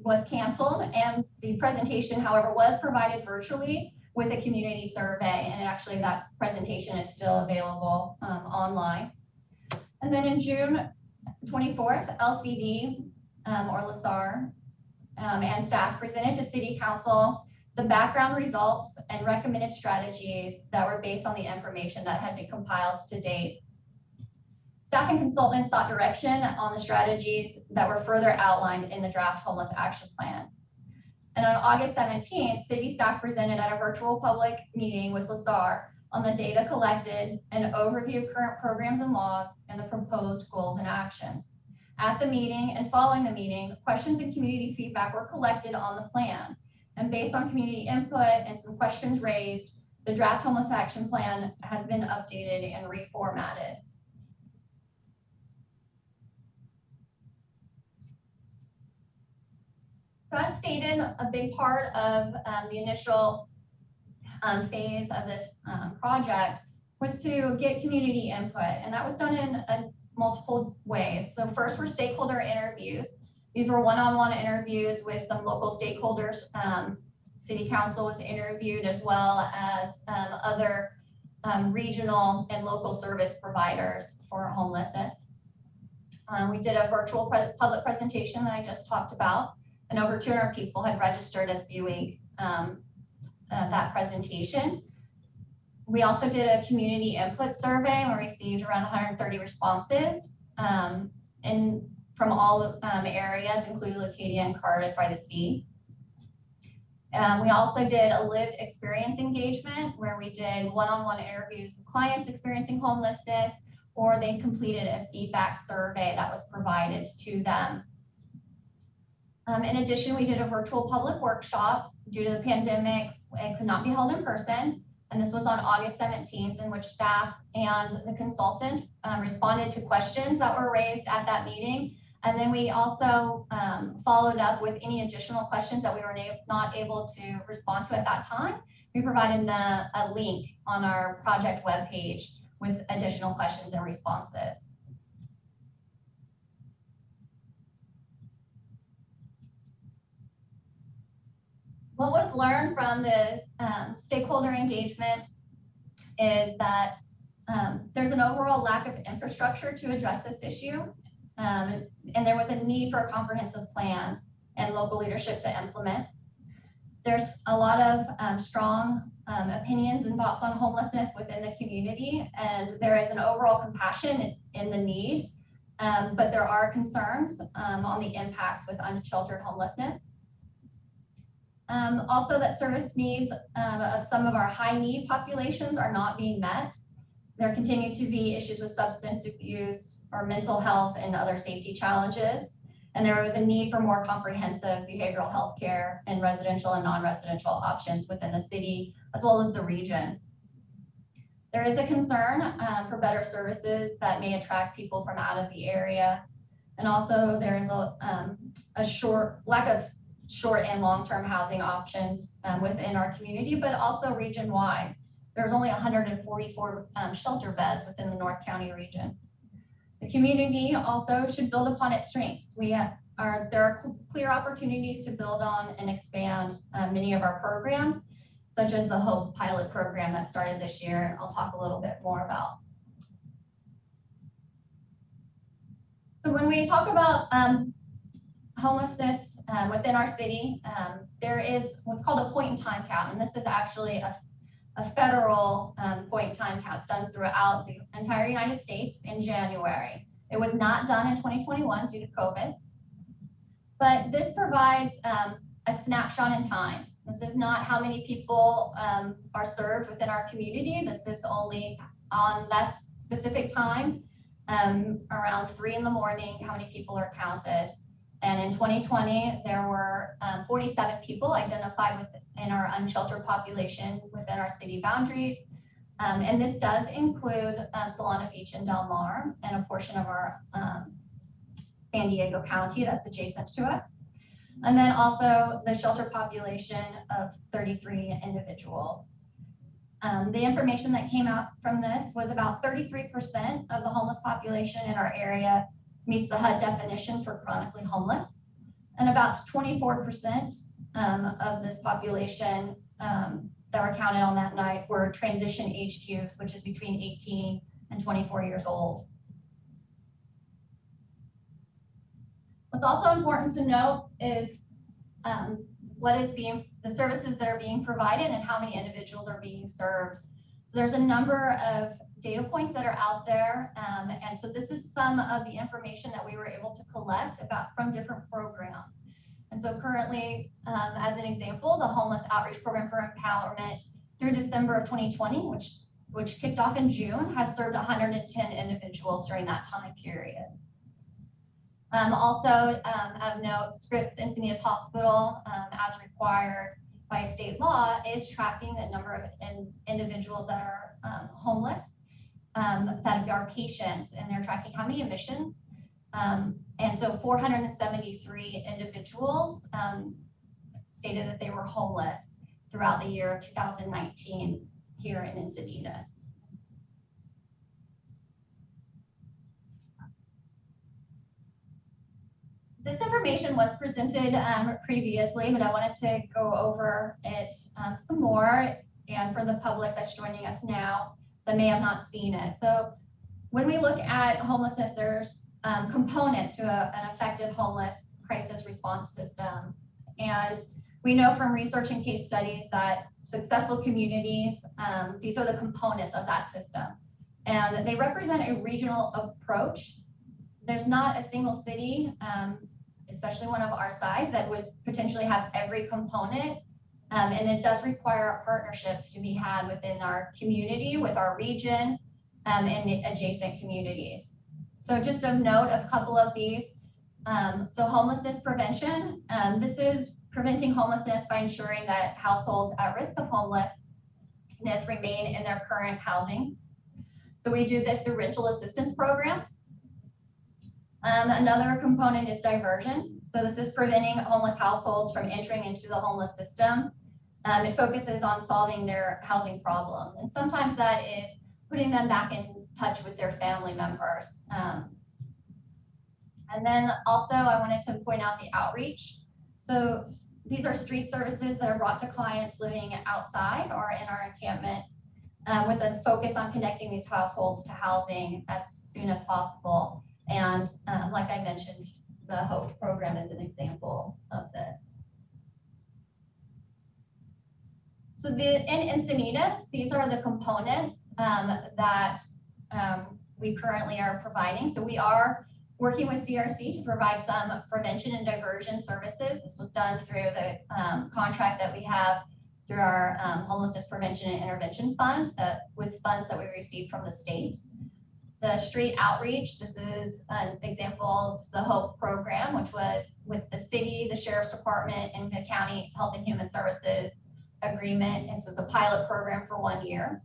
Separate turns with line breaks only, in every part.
was canceled, and the presentation, however, was provided virtually with a community survey, and actually that presentation is still available online. And then in June 24th, LCD or LASAR and staff presented to City Council the background results and recommended strategies that were based on the information that had been compiled to date. Staff and consultants sought direction on the strategies that were further outlined in the draft Homeless Action Plan. And on August 17th, City staff presented at a virtual public meeting with LASAR on the data collected, an overview of current programs and laws, and the proposed goals and actions. At the meeting and following the meeting, questions and community feedback were collected on the plan. And based on community input and some questions raised, the draft Homeless Action Plan has been updated and reformatted. So as stated, a big part of the initial phase of this project was to get community input, and that was done in multiple ways. So first were stakeholder interviews. These were one-on-one interviews with some local stakeholders. City Council was interviewed, as well as other regional and local service providers for homelessness. We did a virtual public presentation that I just talked about, and over 200 people had registered as viewing that presentation. We also did a community input survey and we received around 130 responses from all areas, including Leucadia and Cardiff by the Sea. We also did a lived experience engagement where we did one-on-one interviews with clients experiencing homelessness, or they completed a feedback survey that was provided to them. In addition, we did a virtual public workshop. Due to the pandemic, it could not be held in person. And this was on August 17th, in which staff and the consultant responded to questions that were raised at that meeting. And then we also followed up with any additional questions that we were not able to respond to at that time. We provided a link on our project webpage with additional questions and responses. What was learned from the stakeholder engagement is that there's an overall lack of infrastructure to address this issue, and there was a need for a comprehensive plan and local leadership to implement. There's a lot of strong opinions and thoughts on homelessness within the community, and there is an overall compassion in the need, but there are concerns on the impacts with unsheltered homelessness. Also, that service needs of some of our high need populations are not being met. There continue to be issues with substance abuse or mental health and other safety challenges. And there was a need for more comprehensive behavioral health care and residential and non-residential options within the city, as well as the region. There is a concern for better services that may attract people from out of the area. And also there is a lack of short and long-term housing options within our community, but also region-wide. There's only 144 shelter beds within the North County region. The community also should build upon its strengths. There are clear opportunities to build on and expand many of our programs, such as the HOPE pilot program that started this year, and I'll talk a little bit more about. So when we talk about homelessness within our city, there is what's called a point-in-time count, and this is actually a federal point-in-time count. It's done throughout the entire United States in January. It was not done in 2021 due to COVID, but this provides a snapshot in time. This is not how many people are served within our community. This is only on that specific time, around 3 in the morning, how many people are counted. And in 2020, there were 47 people identified within our unsheltered population within our city boundaries. And this does include Solana Beach and Del Mar and a portion of our San Diego County that's adjacent to us. And then also the shelter population of 33 individuals. The information that came out from this was about 33% of the homeless population in our area meets the HUD definition for chronically homeless. And about 24% of this population that were counted on that night were transition aged youth, which is between 18 and 24 years old. What's also important to note is the services that are being provided and how many individuals are being served. So there's a number of data points that are out there. And so this is some of the information that we were able to collect from different programs. And so currently, as an example, the Homeless Outreach Program for Empowerment through December of 2020, which kicked off in June, has served 110 individuals during that time period. Also, of note, Scripps Encinitas Hospital, as required by state law, is tracking the number of individuals that are homeless, that are patients, and they're tracking how many admissions. And so 473 individuals stated that they were homeless throughout the year of 2019 here in Encinitas. This information was presented previously, but I wanted to go over it some more, and for the public that's joining us now that may have not seen it. So when we look at homelessness, there's components to an effective homeless crisis response system. And we know from research and case studies that successful communities, these are the components of that system. And they represent a regional approach. There's not a single city, especially one of our size, that would potentially have every component. And it does require partnerships to be had within our community, with our region, and adjacent communities. So just a note of a couple of these. So homelessness prevention, this is preventing homelessness by ensuring that households at risk of homelessness remain in their current housing. So we do this through rental assistance programs. Another component is diversion. So this is preventing homeless households from entering into the homeless system. It focuses on solving their housing problem. And sometimes that is putting them back in touch with their family members. And then also I wanted to point out the outreach. So these are street services that are brought to clients living outside or in our encampments, with a focus on connecting these households to housing as soon as possible. And like I mentioned, the HOPE program is an example of this. So in Encinitas, these are the components that we currently are providing. So we are working with CRC to provide some prevention and diversion services. This was done through the contract that we have through our Homelessness Prevention and Intervention Fund, with funds that we received from the state. The street outreach, this is an example of the HOPE program, which was with the city, the sheriff's department, and the county health and human services agreement. And so it's a pilot program for 1 year.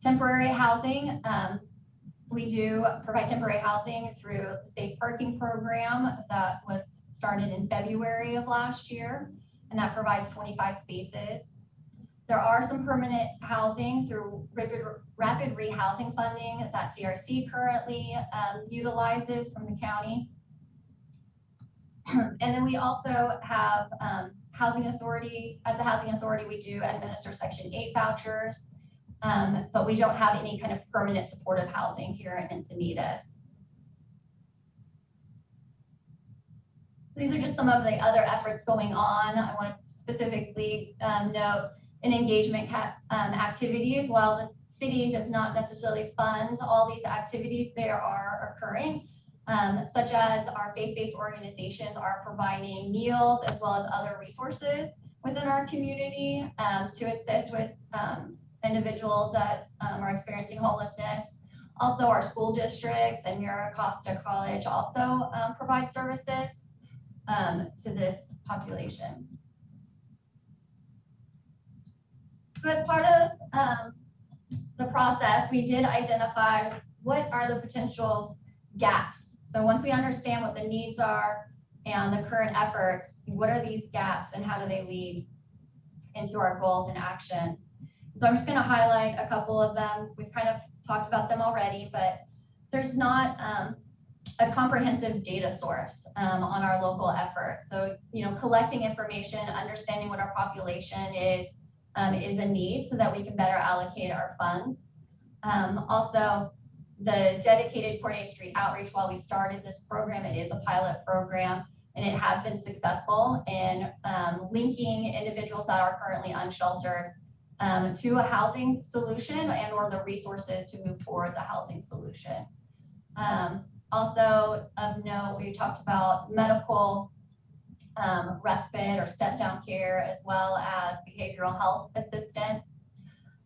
Temporary housing, we do provide temporary housing through the safe parking program that was started in February of last year, and that provides 25 spaces. There are some permanent housing through rapid rehousing funding that CRC currently utilizes from the county. And then we also have housing authority. As the housing authority, we do administer Section 8 vouchers, but we don't have any kind of permanent supportive housing here in Encinitas. So these are just some of the other efforts going on. I want to specifically note in engagement activities. While the city does not necessarily fund all these activities, they are occurring, such as our faith-based organizations are providing meals as well as other resources within our community to assist with individuals that are experiencing homelessness. Also, our school districts and Mira Costa College also provide services to this population. So as part of the process, we did identify what are the potential gaps. So once we understand what the needs are and the current efforts, what are these gaps and how do they lead into our goals and actions? So I'm just going to highlight a couple of them. We've kind of talked about them already, but there's not a comprehensive data source on our local efforts. So, collecting information, understanding what our population is a need so that we can better allocate our funds. Also, the dedicated coordinated street outreach, while we started this program, it is a pilot program, and it has been successful in linking individuals that are currently unsheltered to a housing solution and or the resources to move towards a housing solution. Also of note, we talked about medical respite or step-down care, as well as behavioral health assistance.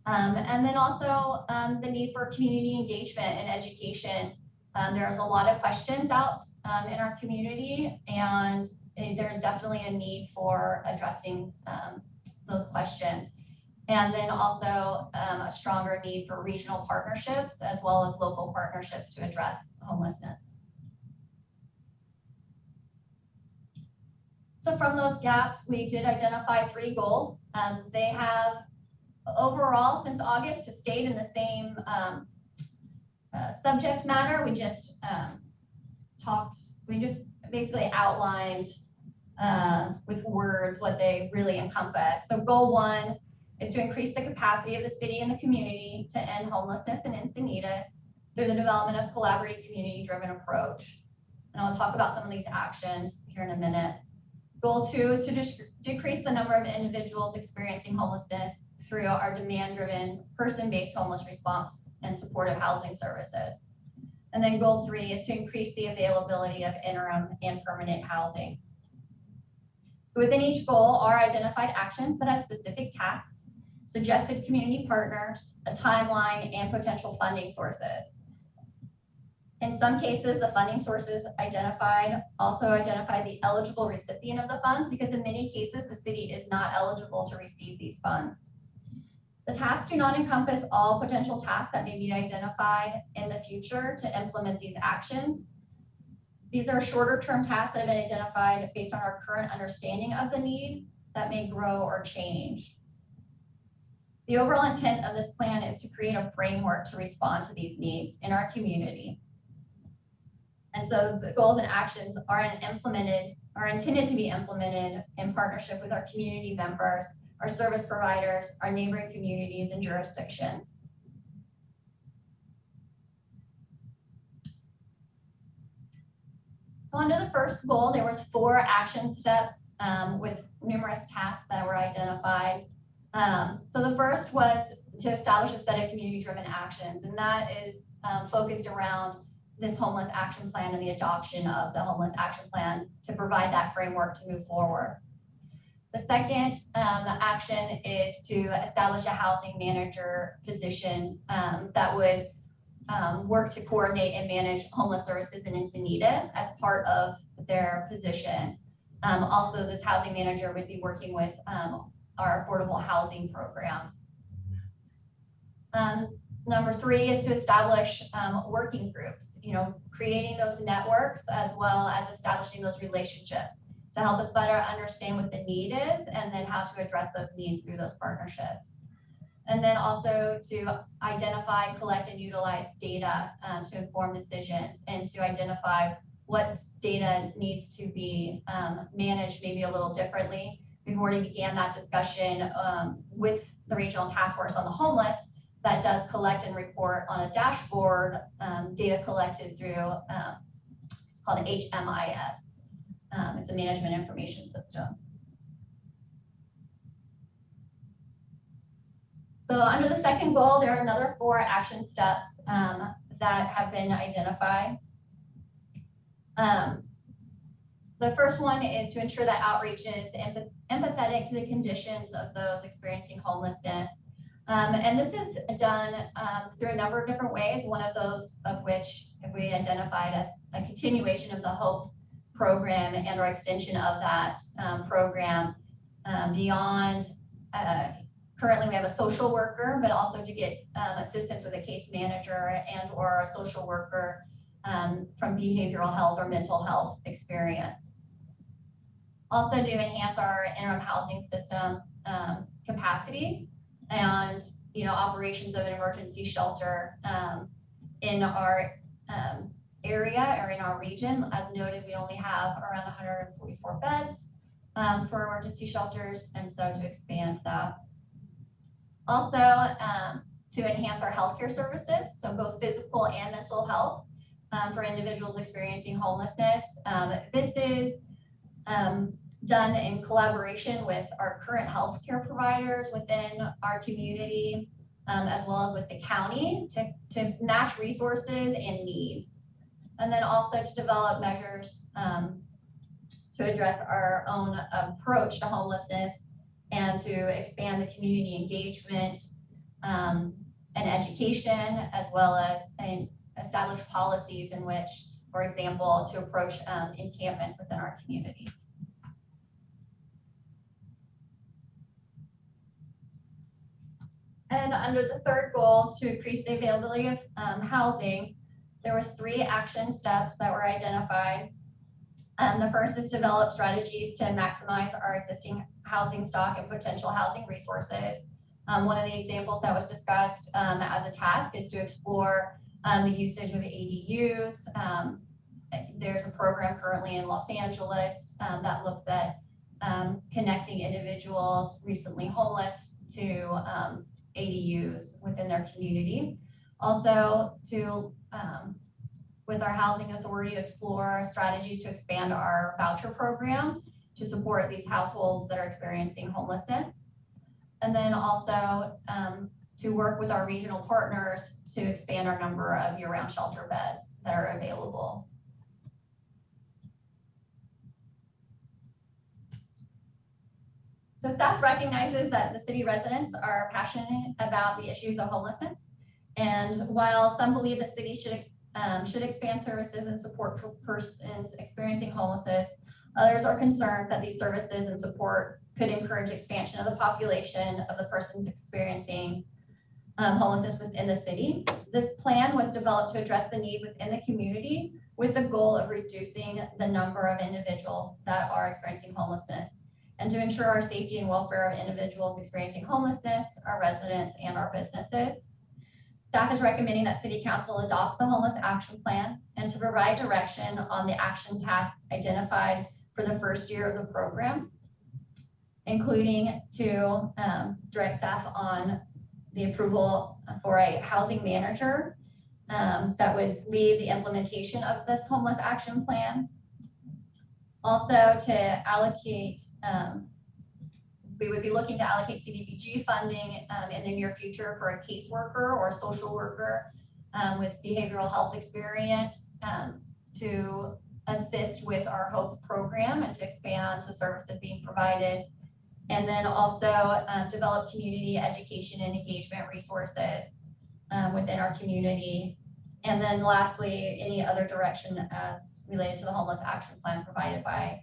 And then also the need for community engagement and education. There's a lot of questions out in our community, and there's definitely a need for addressing those questions. And then also a stronger need for regional partnerships as well as local partnerships to address homelessness. So from those gaps, we did identify 3 goals. They have overall since August stayed in the same subject matter. We just basically outlined with words what they really encompass. So goal 1 is to increase the capacity of the city and the community to end homelessness in Encinitas through the development of collaborative community-driven approach. And I'll talk about some of these actions here in a minute. Goal 2 is to decrease the number of individuals experiencing homelessness through our demand-driven, person-based homeless response and supportive housing services. And then goal 3 is to increase the availability of interim and permanent housing. So within each goal are identified actions that have specific tasks, suggested community partners, a timeline, and potential funding sources. In some cases, the funding sources also identify the eligible recipient of the funds, because in many cases, the city is not eligible to receive these funds. The tasks do not encompass all potential tasks that may be identified in the future to implement these actions. These are shorter-term tasks that have been identified based on our current understanding of the need that may grow or change. The overall intent of this plan is to create a framework to respond to these needs in our community. And so the goals and actions are intended to be implemented in partnership with our community members, our service providers, our neighboring communities and jurisdictions. So under the first goal, there was 4 action steps with numerous tasks that were identified. So the first was to establish a set of community-driven actions, and that is focused around this homeless action plan and the adoption of the homeless action plan to provide that framework to move forward. The second action is to establish a housing manager position that would work to coordinate and manage homeless services in Encinitas as part of their position. Also, this housing manager would be working with our affordable housing program. Number 3 is to establish working groups, creating those networks as well as establishing those relationships to help us better understand what the need is and then how to address those needs through those partnerships. And then also to identify, collect, and utilize data to inform decisions and to identify what data needs to be managed maybe a little differently. We've already began that discussion with the Regional Task Force on the Homeless that does collect and report on a dashboard data collected through, it's called HMIS. It's a management information system. So under the second goal, there are another 4 action steps that have been identified. The first one is to ensure that outreach is empathetic to the conditions of those experiencing homelessness. And this is done through a number of different ways, one of those of which we identified as a continuation of the HOPE program and or extension of that program beyond, currently we have a social worker, but also to get assistance with a case manager and or a social worker from behavioral health or mental health experience. Also to enhance our interim housing system capacity and operations of an emergency shelter in our area or in our region. As noted, we only have around 144 beds for emergency shelters, and so to expand that. Also, to enhance our healthcare services, so both physical and mental health for individuals experiencing homelessness. This is done in collaboration with our current healthcare providers within our community, as well as with the county to match resources and needs. And then also to develop measures to address our own approach to homelessness and to expand the community engagement and education, as well as establish policies in which, for example, to approach encampments within our communities. And under the third goal, to increase the availability of housing, there was 3 action steps that were identified. The first is develop strategies to maximize our existing housing stock and potential housing resources. One of the examples that was discussed as a task is to explore the usage of ADUs. There's a program currently in Los Angeles that looks at connecting individuals recently homeless to ADUs within their community. Also to, with our housing authority, explore strategies to expand our voucher program to support these households that are experiencing homelessness. And then also to work with our regional partners to expand our number of year-round shelter beds that are available. So staff recognizes that the city residents are passionate about the issues of homelessness. And while some believe the city should expand services and support for persons experiencing homelessness, others are concerned that these services and support could encourage expansion of the population of the persons experiencing homelessness within the city. This plan was developed to address the need within the community with the goal of reducing the number of individuals that are experiencing homelessness, and to ensure our safety and welfare of individuals experiencing homelessness, our residents, and our businesses. Staff is recommending that City Council adopt the Homeless Action Plan and to provide direction on the action tasks identified for the first year of the program, including to direct staff on the approval for a housing manager that would lead the implementation of this Homeless Action Plan. Also to allocate, we would be looking to allocate CDBG funding in the near future for a caseworker or social worker with behavioral health experience to assist with our HOPE program and to expand the services being provided. And then also develop community education and engagement resources within our community. And then lastly, any other direction as related to the Homeless Action Plan provided by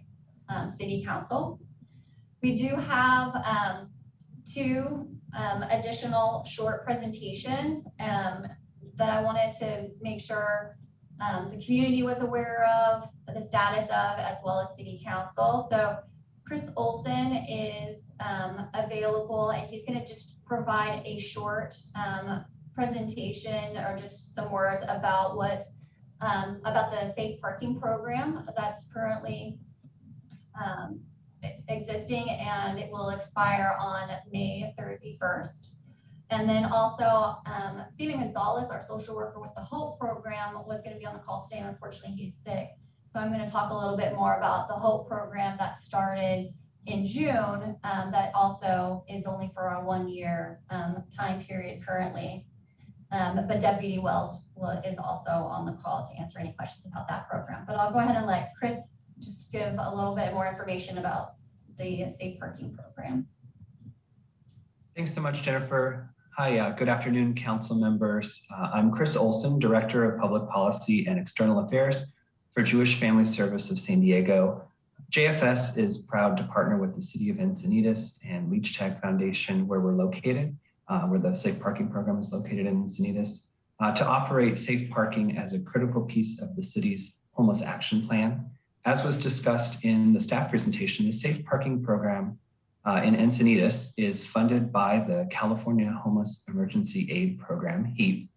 City Council. We do have 2 additional short presentations that I wanted to make sure the community was aware of, the status of, as well as City Council. So Chris Olsen is available, and he's going to just provide a short presentation or just some words about what about the safe parking program that's currently existing, and it will expire on May 31st. And then also Steven Gonzalez, our social worker with the HOPE program, was going to be on the call today, and unfortunately he's sick. So I'm going to talk a little bit more about the HOPE program that started in June that also is only for a 1-year time period currently. But Deputy Wells is also on the call to answer any questions about that program. But I'll go ahead and let Chris just give a little bit more information about the safe parking program.
Thanks so much, Jennifer. Hi, good afternoon, council members. I'm Chris Olsen, Director of Public Policy and External Affairs for Jewish Family Service of San Diego. JFS is proud to partner with the City of Encinitas and Leach Tag Foundation, where we're located, where the safe parking program is located in Encinitas, to operate safe parking as a critical piece of the city's homeless action plan. As was discussed in the staff presentation, the safe parking program in Encinitas is funded by the California Homeless Emergency Aid Program, HEAP,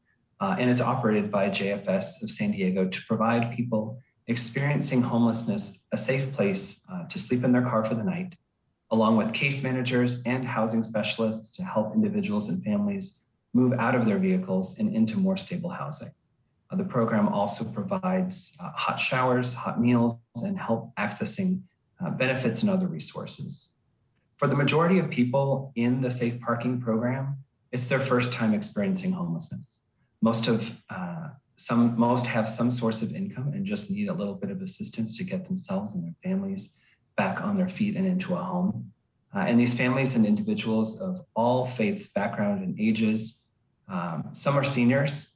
and it's operated by JFS of San Diego to provide people experiencing homelessness a safe place to sleep in their car for the night, along with case managers and housing specialists to help individuals and families move out of their vehicles and into more stable housing. The program also provides hot showers, hot meals, and help accessing benefits and other resources. For the majority of people in the Safe Parking program, it's their first time experiencing homelessness. Most have some source of income and just need a little bit of assistance to get themselves and their families back on their feet and into a home. And these families and individuals of all faiths, background, and ages, some are seniors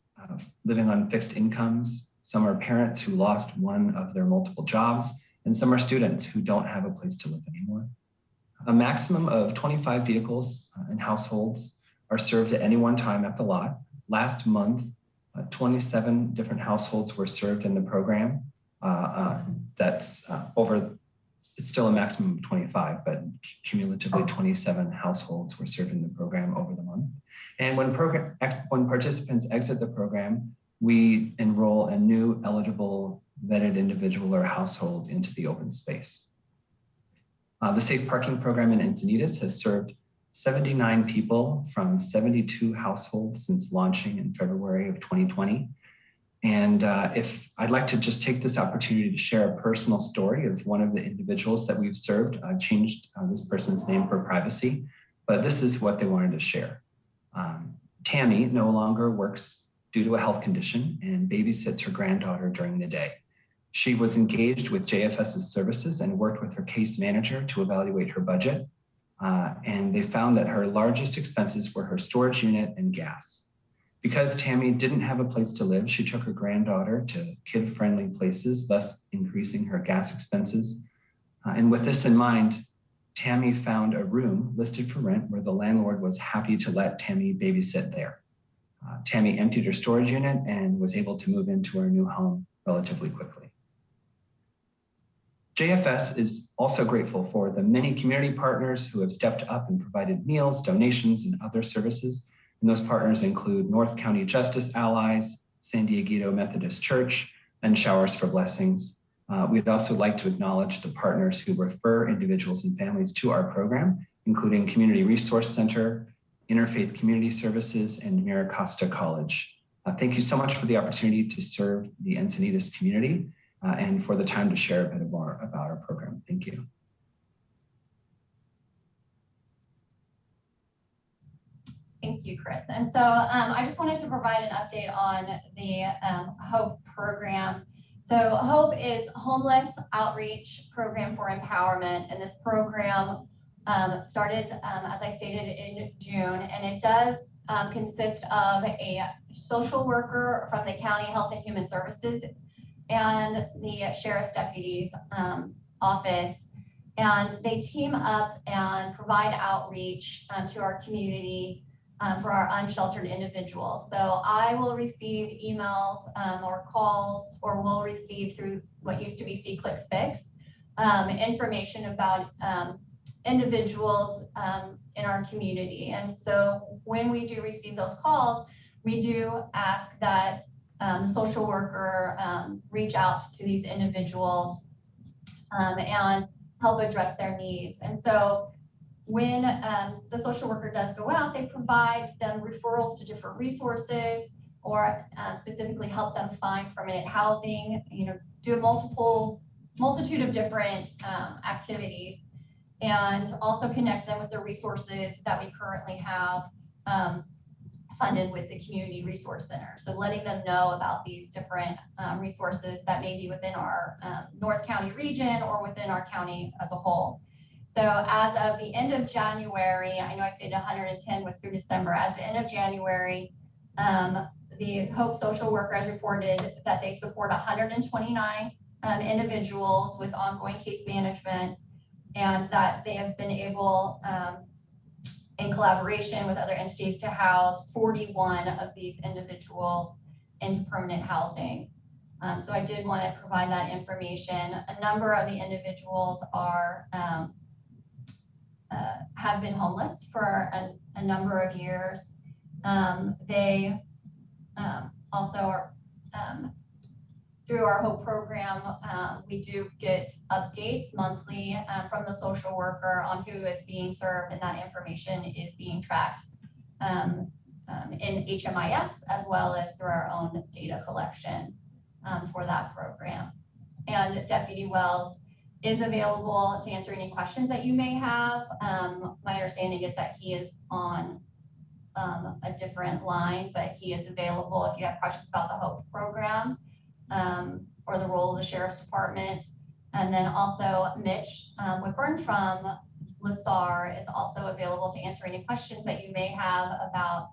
living on fixed incomes, some are parents who lost one of their multiple jobs, and some are students who don't have a place to live anymore. A maximum of 25 vehicles and households are served at any one time at the lot. Last month, 27 different households were served in the program. It's still a maximum of 25, but cumulatively 27 households were served in the program over the month. And when participants exit the program, we enroll a new eligible vetted individual or household into the open space. The Safe Parking program in Encinitas has served 79 people from 72 households since launching in February of 2020. And if I'd like to just take this opportunity to share a personal story of one of the individuals that we've served. I've changed this person's name for privacy, but this is what they wanted to share. Tammy no longer works due to a health condition and babysits her granddaughter during the day. She was engaged with JFS's services and worked with her case manager to evaluate her budget. And they found that her largest expenses were her storage unit and gas. Because Tammy didn't have a place to live, she took her granddaughter to kid-friendly places, thus increasing her gas expenses. And with this in mind, Tammy found a room listed for rent where the landlord was happy to let Tammy babysit there. Tammy emptied her storage unit and was able to move into her new home relatively quickly. JFS is also grateful for the many community partners who have stepped up and provided meals, donations, and other services. And those partners include North County Justice Allies, San Diego Methodist Church, and Showers for Blessings. We'd also like to acknowledge the partners who refer individuals and families to our program, including Community Resource Center, Interfaith Community Services, and Miracosta College. Thank you so much for the opportunity to serve the Encinitas community and for the time to share a bit more about our program. Thank you.
Thank you, Chris. And so I just wanted to provide an update on the HOPE program. So HOPE is Homeless Outreach Program for Empowerment, and this program started, as I stated, in June, and it does consist of a social worker from the County Health and Human Services and the Sheriff's Deputy's office, and they team up and provide outreach to our community for our unsheltered individuals. So I will receive emails or calls, or will receive through what used to be SeeClickFix information about individuals in our community. And so when we do receive those calls, we do ask that the social worker reach out to these individuals and help address their needs. And so when the social worker does go out, they provide them referrals to different resources, or specifically help them find permanent housing, do a multitude of different activities, and also connect them with the resources that we currently have funded with the Community Resource Center. So letting them know about these different resources that may be within our North County region or within our county as a whole. So as of the end of January, I know I stated 110 was through December. As the end of January, the HOPE social worker has reported that they support 129 individuals with ongoing case management, and that they have been able, in collaboration with other entities, to house 41 of these individuals into permanent housing. So I did want to provide that information. A number of the individuals are have been homeless for a number of years. They Also, through our HOPE program, we do get updates monthly from the social worker on who is being served, and that information is being tracked in HMIS as well as through our own data collection for that program. And Deputy Wells is available to answer any questions that you may have. My understanding is that he is on a different line, but he is available if you have questions about the HOPE program or the role of the Sheriff's Department. And then also Mitch Whitburn from LaSAR is also available to answer any questions that you may have about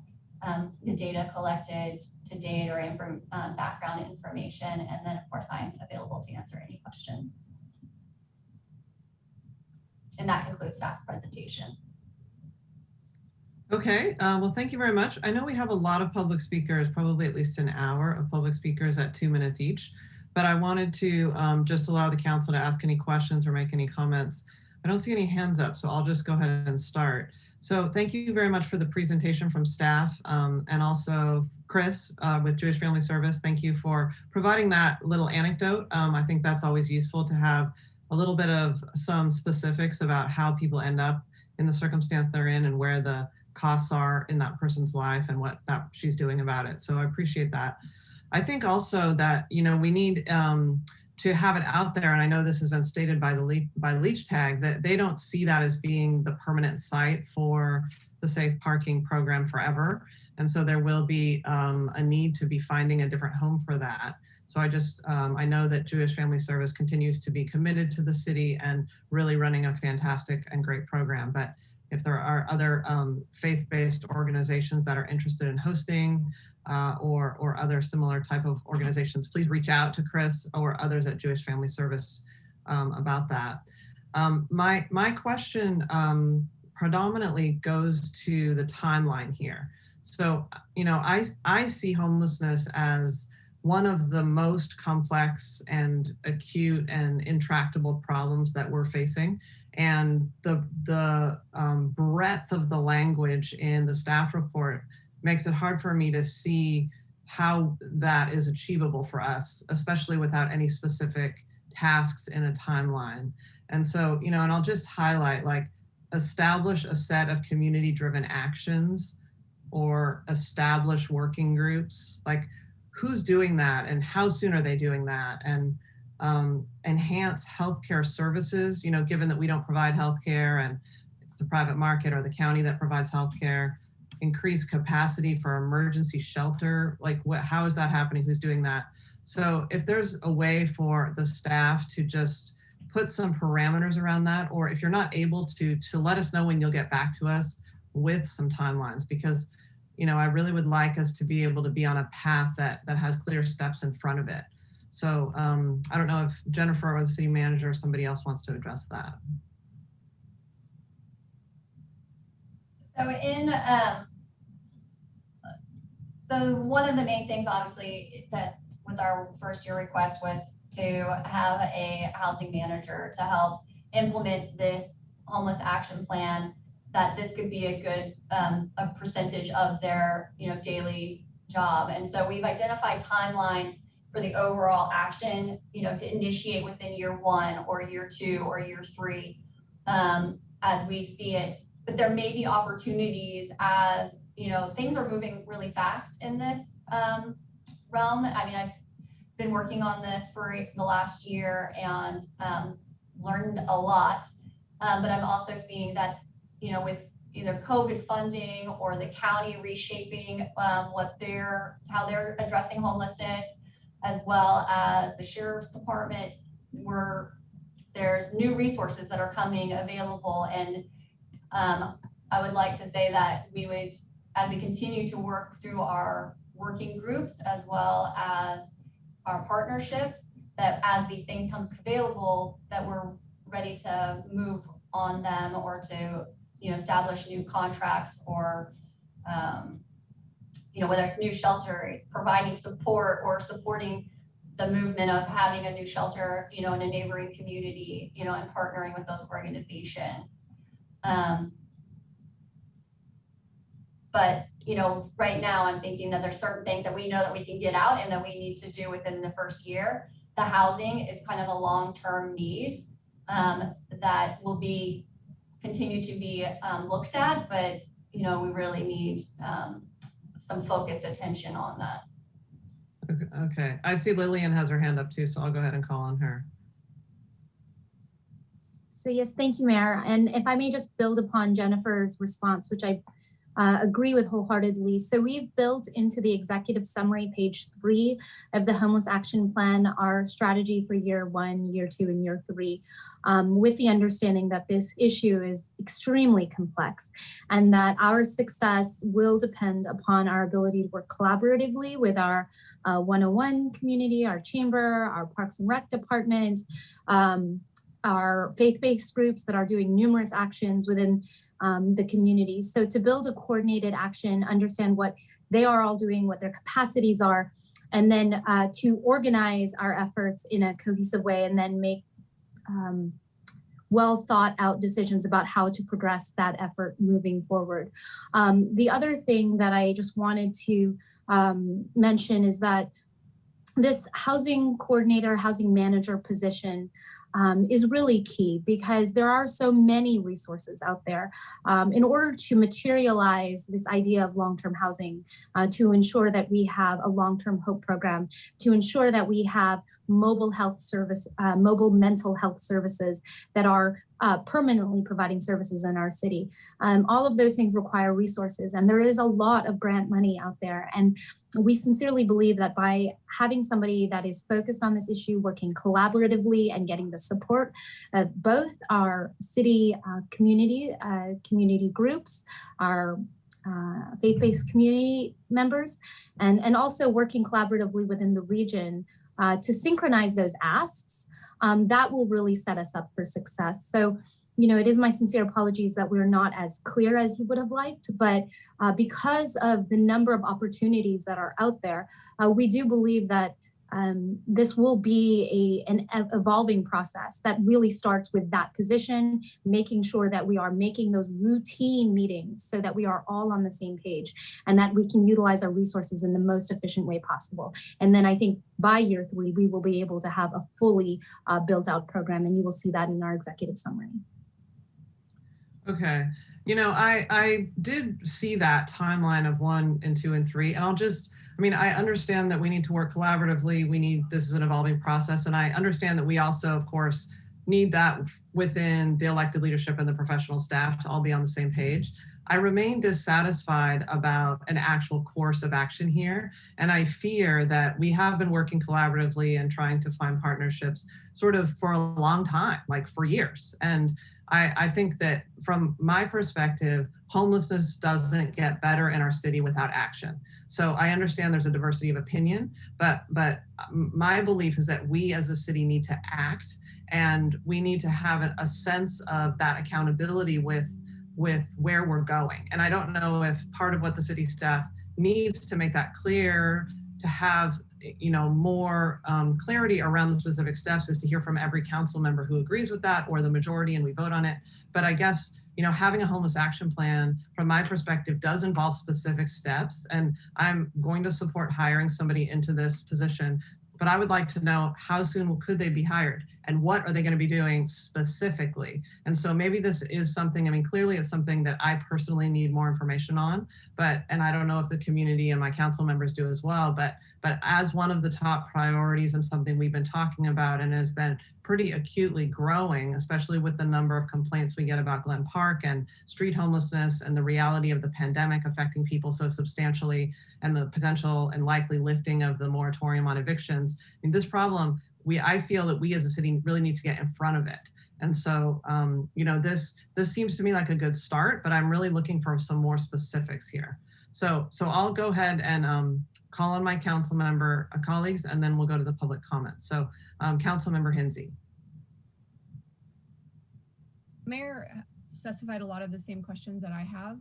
the data collected to date or background information. And then of course I'm available to answer any questions. And that concludes staff's presentation.
Okay, well, thank you very much. I know we have a lot of public speakers, probably at least an hour of public speakers at 2 minutes each, but I wanted to just allow the council to ask any questions or make any comments. I don't see any hands up, so I'll just go ahead and start. So thank you very much for the presentation from staff, and also Chris with Jewish Family Service. Thank you for providing that little anecdote. I think that's always useful to have a little bit of some specifics about how people end up in the circumstance they're in and where the costs are in that person's life and what she's doing about it. So I appreciate that. I think also that, you know, we need to have it out there, and I know this has been stated by Leach Tag, that they don't see that as being the permanent site for the safe parking program forever. And so there will be a need to be finding a different home for that. So I know that Jewish Family Service continues to be committed to the city and really running a fantastic and great program. But if there are other faith-based organizations that are interested in hosting or other similar type of organizations, please reach out to Chris or others at Jewish Family Service about that. My question predominantly goes to the timeline here. So, you know, I see homelessness as one of the most complex and acute and intractable problems that we're facing. And the breadth of the language in the staff report makes it hard for me to see how that is achievable for us, especially without any specific tasks in a timeline. And so, you know, and I'll just highlight, like, establish a set of community-driven actions or establish working groups. Like, who's doing that and how soon are they doing that? And enhance healthcare services, you know, given that we don't provide healthcare and it's the private market or the county that provides healthcare. Increase capacity for emergency shelter, like how is that happening? Who's doing that? So if there's a way for the staff to just put some parameters around that, or if you're not able to let us know when you'll get back to us with some timelines, because, you know, I really would like us to be able to be on a path that has clear steps in front of it. So I don't know if Jennifer or the city manager or somebody else wants to address that.
So one of the main things, obviously, that with our first year request was to have a housing manager to help implement this homeless action plan, that this could be a good a percentage of their, you know, daily job. And so we've identified timelines for the overall action, you know, to initiate within year 1 or year 2 or year 3 as we see it. But there may be opportunities as, you know, things are moving really fast in this realm. I mean, I've been working on this for the last year and learned a lot. But I'm also seeing that, you know, with either COVID funding or the county reshaping how they're addressing homelessness, as well as the Sheriff's Department, there's new resources that are coming available. And I would like to say that we would, as we continue to work through our working groups as well as our partnerships, that as these things come available, that we're ready to move on them or to, you know, establish new contracts or, you know, whether it's new shelter, providing support or supporting the movement of having a new shelter, you know, in a neighboring community, you know, and partnering with those organizations. But, right now I'm thinking that there's certain things that we know that we can get out and that we need to do within the first year. The housing is kind of a long-term need that will continue to be looked at, but, we really need some focused attention on that.
Okay. I see Lillian has her hand up too, so I'll go ahead and call on her.
So yes, thank you, Mayor. And if I may just build upon Jennifer's response, which I agree with wholeheartedly. So we've built into the executive summary, page 3 of the Homeless Action Plan, our strategy for year 1, year 2, and year 3, with the understanding that this issue is extremely complex and that our success will depend upon our ability to work collaboratively with our 101 community, our chamber, our Parks and Rec department, our faith-based groups that are doing numerous actions within the community. So to build a coordinated action, understand what they are all doing, what their capacities are, and then to organize our efforts in a cohesive way and then make well thought out decisions about how to progress that effort moving forward. The other thing that I just wanted to mention is that this housing coordinator, housing manager position is really key because there are so many resources out there in order to materialize this idea of long-term housing, to ensure that we have a long-term HOPE program, to ensure that we have mobile mental health services that are permanently providing services in our city. All of those things require resources, and there is a lot of grant money out there. And we sincerely believe that by having somebody that is focused on this issue, working collaboratively and getting the support of both our city community groups, our faith-based community members, and also working collaboratively within the region to synchronize those asks, that will really set us up for success. So, it is my sincere apologies that we're not as clear as you would have liked, but because of the number of opportunities that are out there, we do believe that this will be an evolving process that really starts with that position, making sure that we are making those routine meetings so that we are all on the same page and that we can utilize our resources in the most efficient way possible. And then I think by year 3, we will be able to have a fully built out program, and you will see that in our executive summary.
Okay. I did see that timeline of 1 and 2 and 3, and I understand that we need to work collaboratively. This is an evolving process. And I understand that we also, of course, need that within the elected leadership and the professional staff to all be on the same page. I remain dissatisfied about an actual course of action here. And I fear that we have been working collaboratively and trying to find partnerships sort of for a long time, like for years. And I think that from my perspective, homelessness doesn't get better in our city without action. So I understand there's a diversity of opinion, but my belief is that we as a city need to act, and we need to have a sense of that accountability with where we're going. And I don't know if part of what the city staff needs to make that clear, to have more clarity around the specific steps, is to hear from every council member who agrees with that, or the majority, and we vote on it. But I guess having a homeless action plan, from my perspective, does involve specific steps, and I'm going to support hiring somebody into this position. But I would like to know, how soon could they be hired, and what are they going to be doing specifically? And so maybe this is something, clearly it's something that I personally need more information on, and I don't know if the community and my council members do as well, but as one of the top priorities and something we've been talking about and has been pretty acutely growing, especially with the number of complaints we get about Glen Park and street homelessness and the reality of the pandemic affecting people so substantially, and the potential and likely lifting of the moratorium on evictions. This problem, I feel that we as a city really need to get in front of it. And so, this seems to me like a good start, but I'm really looking for some more specifics here. So I'll go ahead and call on my council member colleagues, and then we'll go to the public comments. So Council Member Hinsey.
Mayor specified a lot of the same questions that I have.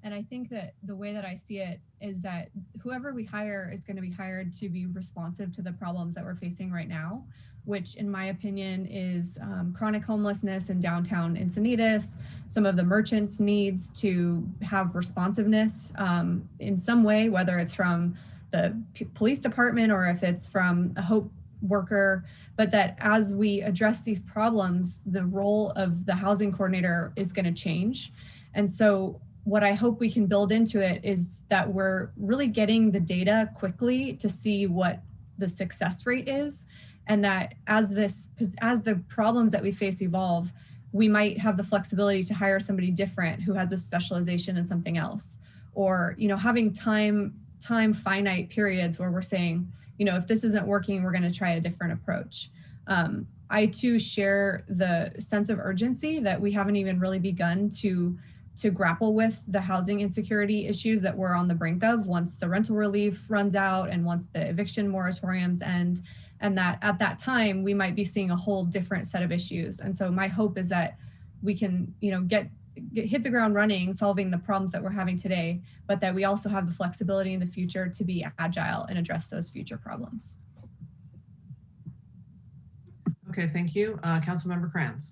And I think that the way that I see it is that whoever we hire is going to be hired to be responsive to the problems that we're facing right now, which in my opinion is chronic homelessness in downtown Encinitas. Some of the merchants' needs to have responsiveness in some way, whether it's from the police department or if it's from a HOPE worker, but that as we address these problems, the role of the housing coordinator is going to change. And so what I hope we can build into it is that we're really getting the data quickly to see what the success rate is, and that as the problems that we face evolve, we might have the flexibility to hire somebody different who has a specialization in something else, or having time finite periods where we're saying, if this isn't working, we're going to try a different approach. I too share the sense of urgency that we haven't even really begun to grapple with the housing insecurity issues that we're on the brink of once the rental relief runs out and once the eviction moratoriums end, and that at that time we might be seeing a whole different set of issues. And so my hope is that we can, hit the ground running, solving the problems that we're having today, but that we also have the flexibility in the future to be agile and address those future problems.
Okay, thank you. Councilmember Kranz.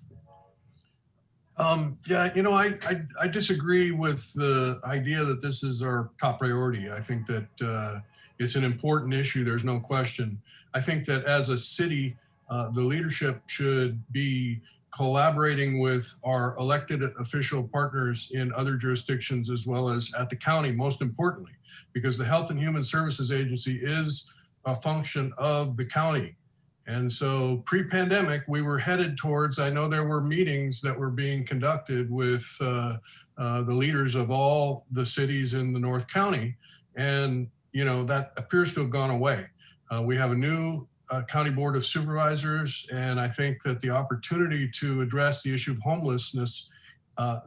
Yeah, I disagree with the idea that this is our top priority. I think that it's an important issue. There's no question. I think that as a city, the leadership should be collaborating with our elected official partners in other jurisdictions as well as at the county, most importantly, because the Health and Human Services Agency is a function of the county. And so pre-pandemic, we were headed towards, I know there were meetings that were being conducted with the leaders of all the cities in the North County. And, that appears to have gone away. We have a new County Board of Supervisors, and I think that the opportunity to address the issue of homelessness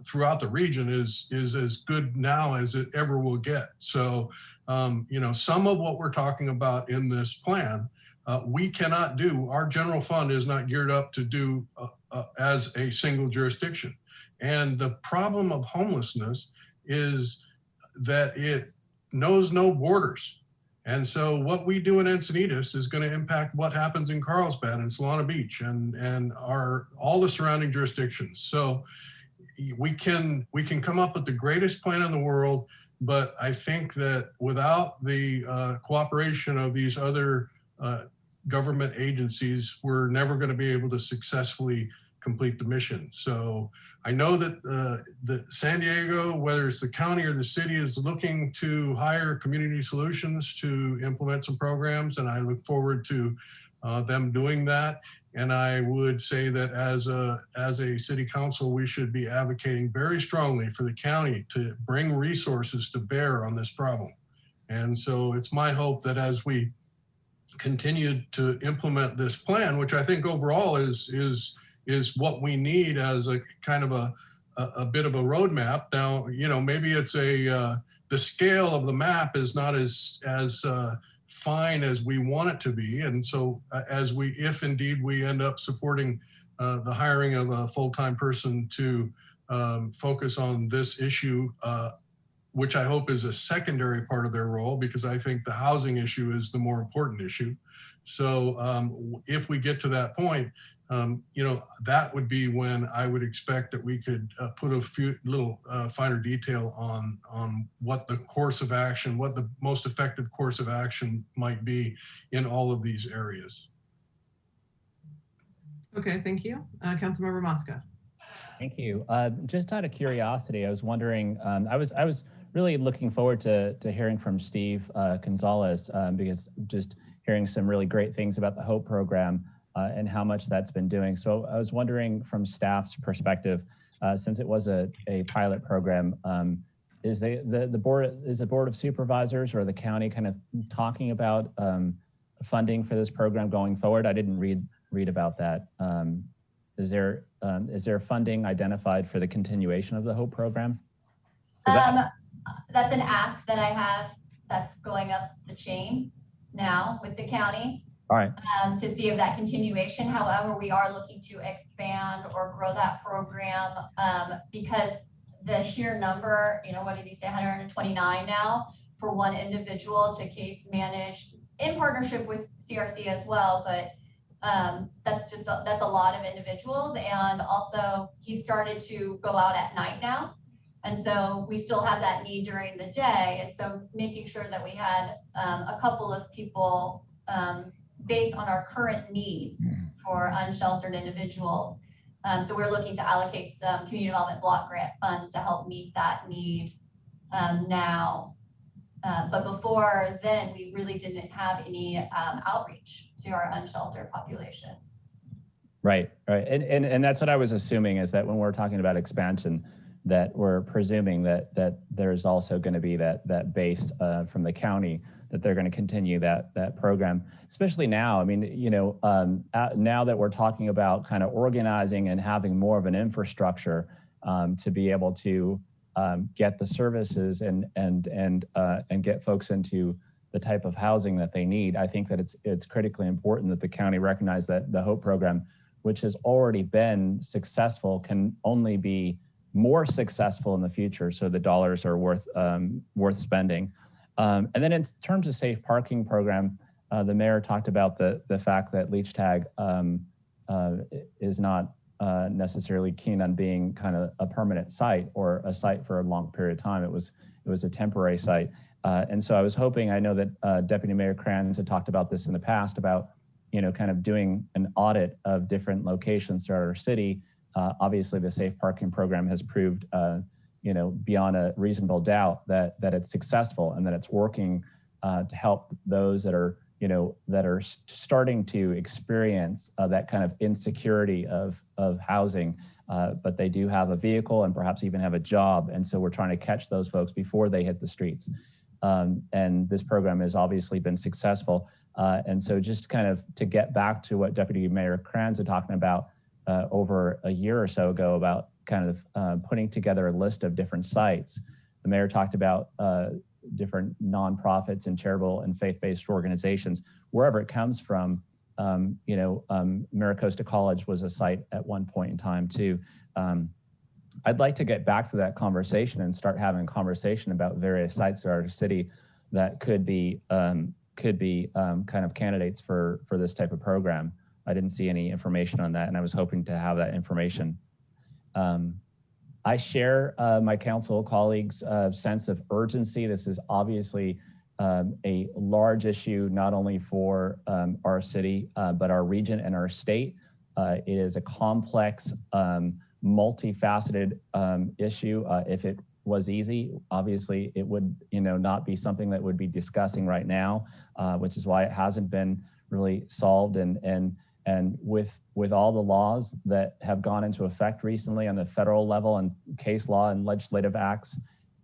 throughout the region is as good now as it ever will get. So, some of what we're talking about in this plan, we cannot do. Our general fund is not geared up to do as a single jurisdiction. And the problem of homelessness is that it knows no borders. And so what we do in Encinitas is going to impact what happens in Carlsbad and Solana Beach and all the surrounding jurisdictions. So we can come up with the greatest plan in the world, but I think that without the cooperation of these other government agencies, we're never going to be able to successfully complete the mission. So I know that the San Diego, whether it's the county or the city, is looking to hire Community Solutions to implement some programs, and I look forward to them doing that. And I would say that as a city council, we should be advocating very strongly for the county to bring resources to bear on this problem. And so it's my hope that as we continue to implement this plan, which I think overall is what we need as a kind of a bit of a roadmap. Now, maybe it's the scale of the map is not as fine as we want it to be. And so if indeed we end up supporting the hiring of a full-time person to focus on this issue, which I hope is a secondary part of their role, because I think the housing issue is the more important issue. So if we get to that point, that would be when I would expect that we could put a few little finer detail on what the course of action, what the most effective course of action might be in all of these areas.
Okay, thank you. Councilmember Mosca.
Thank you. Just out of curiosity, I was wondering, I was really looking forward to hearing from Steve Gonzalez, because just hearing some really great things about the HOPE program and how much that's been doing. So I was wondering from staff's perspective, since it was a pilot program, is the board of supervisors or the county kind of talking about funding for this program going forward? I didn't read about that. Is there funding identified for the continuation of the HOPE program?
That's an ask that I have that's going up the chain now with the county.
All right.
To see if that continuation. However, we are looking to expand or grow that program because the sheer number, what did he say, 129 now for one individual to case manage in partnership with CRC as well. But that's a lot of individuals. And also he started to go out at night now. And so we still have that need during the day. And so making sure that we had a couple of people based on our current needs for unsheltered individuals. So we're looking to allocate some community development block grant funds to help meet that need now. But before then, we really didn't have any outreach to our unsheltered population.
Right. And that's what I was assuming, is that when we're talking about expansion, that we're presuming that there's also going to be that base from the county, that they're going to continue that program, especially now. I mean, now that we're talking about kind of organizing and having more of an infrastructure to be able to get the services and get folks into the type of housing that they need. I think that it's critically important that the county recognize that the HOPE program, which has already been successful, can only be more successful in the future, so the dollars are worth spending. And then in terms of safe parking program, the mayor talked about the fact that Leech Tag is not necessarily keen on being kind of a permanent site or a site for a long period of time. It was a temporary site. And so I was hoping, I know that Deputy Mayor Kranz had talked about this in the past, about kind of doing an audit of different locations throughout our city. Obviously, the safe parking program has proved, beyond a reasonable doubt that it's successful and that it's working to help those that are, that are starting to experience that kind of insecurity of housing, but they do have a vehicle and perhaps even have a job. And so we're trying to catch those folks before they hit the streets. And this program has obviously been successful. And so just kind of to get back to what Deputy Mayor Kranz was talking about over a year or so ago, about kind of putting together a list of different sites. The mayor talked about different nonprofits and charitable and faith-based organizations, wherever it comes from. Maricosta College was a site at one point in time too. I'd like to get back to that conversation and start having a conversation about various sites in our city that could be kind of candidates for this type of program. I didn't see any information on that, and I was hoping to have that information. I share my council colleagues' sense of urgency. This is obviously a large issue, not only for our city, but our region and our state. It is a complex, multifaceted issue. If it was easy, obviously it would not be something that would be discussing right now, which is why it hasn't been really solved. And with all the laws that have gone into effect recently on the federal level and case law and legislative acts,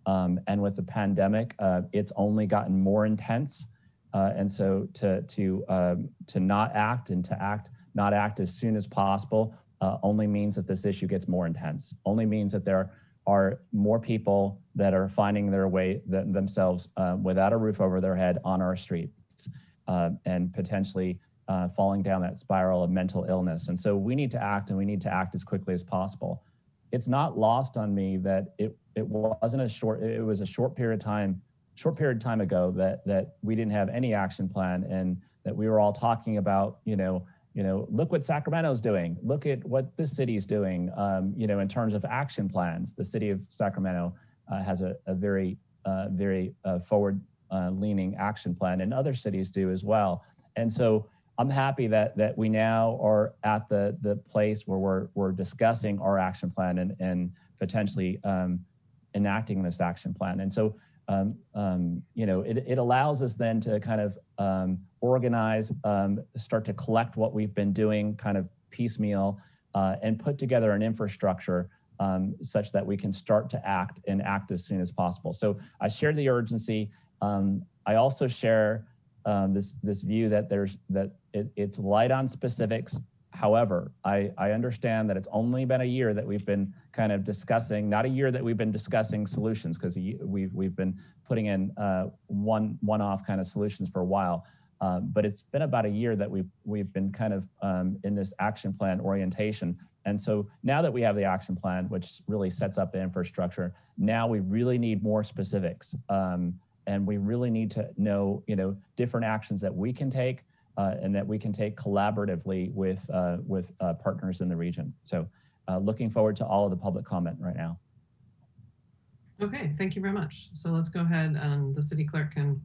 and with the pandemic, it's only gotten more intense. And so to not act and to not act as soon as possible only means that this issue gets more intense, only means that there are more people that are finding their way themselves without a roof over their head on our streets, and potentially falling down that spiral of mental illness. And so we need to act, and we need to act as quickly as possible. It's not lost on me that it was a short period of time ago that we didn't have any action plan, and that we were all talking about, look what Sacramento's doing, look at what this city's doing, in terms of action plans. The city of Sacramento has a very forward leaning action plan, and other cities do as well. And so I'm happy that we now are at the place where we're discussing our action plan and potentially enacting this action plan. And so, it allows us then to kind of organize, start to collect what we've been doing kind of piecemeal, and put together an infrastructure such that we can start to act as soon as possible. So I share the urgency. I also share this view that it's light on specifics. However, I understand that it's only been a year that we've been kind of discussing, not a year that we've been discussing solutions, because we've been putting in one-off kind of solutions for a while. But it's been about a year that we've been kind of in this action plan orientation. And so now that we have the action plan, which really sets up the infrastructure, now we really need more specifics. And we really need to know, different actions that we can take and that we can take collaboratively with partners in the region. So looking forward to all of the public comment right now.
Okay, thank you very much. So let's go ahead and the city clerk can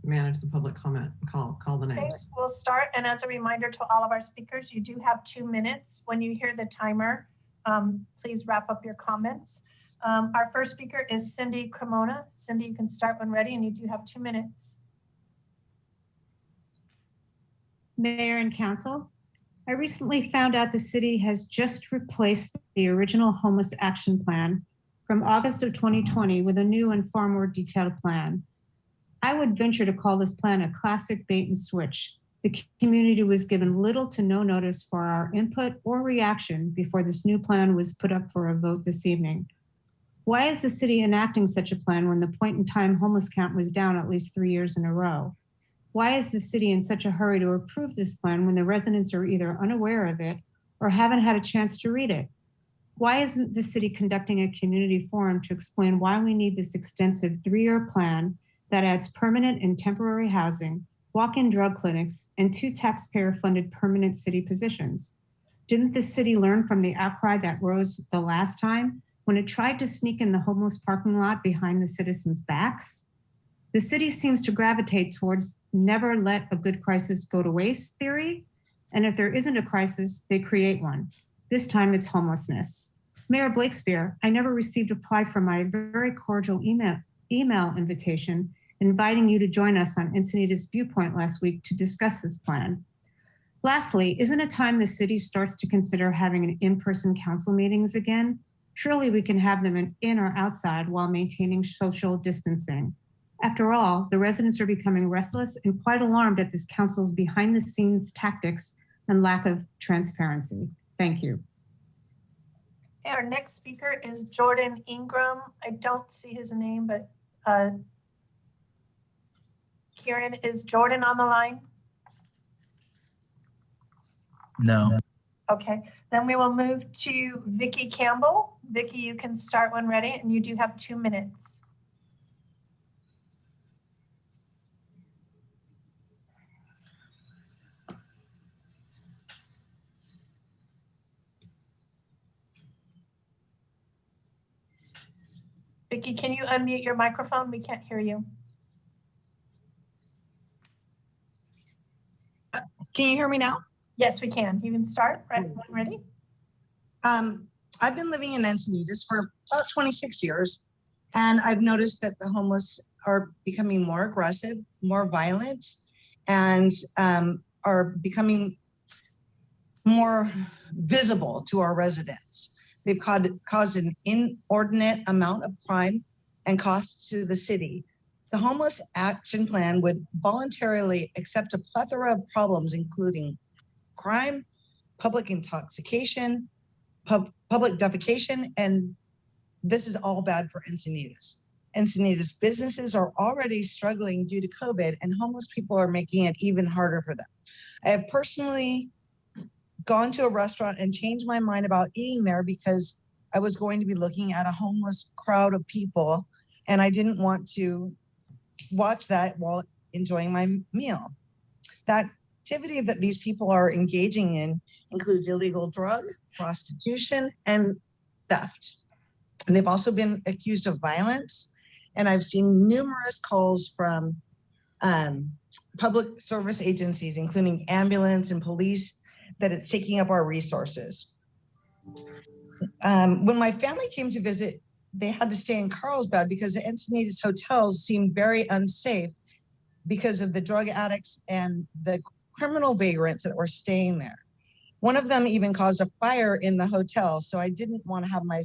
manage the public comment, call the names.
Okay, we'll start, and as a reminder to all of our speakers, you do have 2 minutes. When you hear the timer, please wrap up your comments. Our first speaker is Cindy Cremona. Cindy, you can start when ready, and you do have 2 minutes.
Mayor and Council, I recently found out the city has just replaced the original homeless action plan from August of 2020 with a new and far more detailed plan. I would venture to call this plan a classic bait and switch. The community was given little to no notice for our input or reaction before this new plan was put up for a vote this evening. Why is the city enacting such a plan when the point in time homeless count was down at least 3 years in a row? Why is the city in such a hurry to approve this plan when the residents are either unaware of it or haven't had a chance to read it? Why isn't the city conducting a community forum to explain why we need this extensive 3-year plan that adds permanent and temporary housing, walk-in drug clinics, and 2 taxpayer-funded permanent city positions? Didn't the city learn from the outcry that rose the last time when it tried to sneak in the homeless parking lot behind the citizens' backs? The city seems to gravitate towards never let a good crisis go to waste theory, and if there isn't a crisis, they create one. This time it's homelessness. Mayor Blakespear, I never received a reply from my very cordial email invitation inviting you to join us on Encinitas Viewpoint last week to discuss this plan. Lastly, isn't it time the city starts to consider having an in-person council meetings again? Surely we can have them in or outside while maintaining social distancing. After all, the residents are becoming restless and quite alarmed at this council's behind-the-scenes tactics and lack of transparency. Thank you.
Our next speaker is Jordan Ingram. I don't see his name, but Kieran, is Jordan on the line?
No.
Okay, then we will move to Vicki Campbell. Vicki, you can start when ready, and you do have 2 minutes. Vicki, can you unmute your microphone? We can't hear you.
Can you hear me now?
Yes, we can. You can start right when ready.
I've been living in Encinitas for about 26 years, and I've noticed that the homeless are becoming more aggressive, more violent, and are becoming more visible to our residents. They've caused an inordinate amount of crime and costs to the city. The Homeless Action Plan would voluntarily accept a plethora of problems, including crime, public intoxication, public defecation, and this is all bad for Encinitas. Encinitas businesses are already struggling due to COVID, and homeless people are making it even harder for them. I have personally gone to a restaurant and changed my mind about eating there because I was going to be looking at a homeless crowd of people, and I didn't want to watch that while enjoying my meal. The activity that these people are engaging in includes illegal drug, prostitution, and theft. And they've also been accused of violence. And I've seen numerous calls from public service agencies, including ambulance and police, that it's taking up our resources. When my family came to visit, they had to stay in Carlsbad because the Encinitas hotels seemed very unsafe because of the drug addicts and the criminal vagrants that were staying there. One of them even caused a fire in the hotel, so I didn't want to have my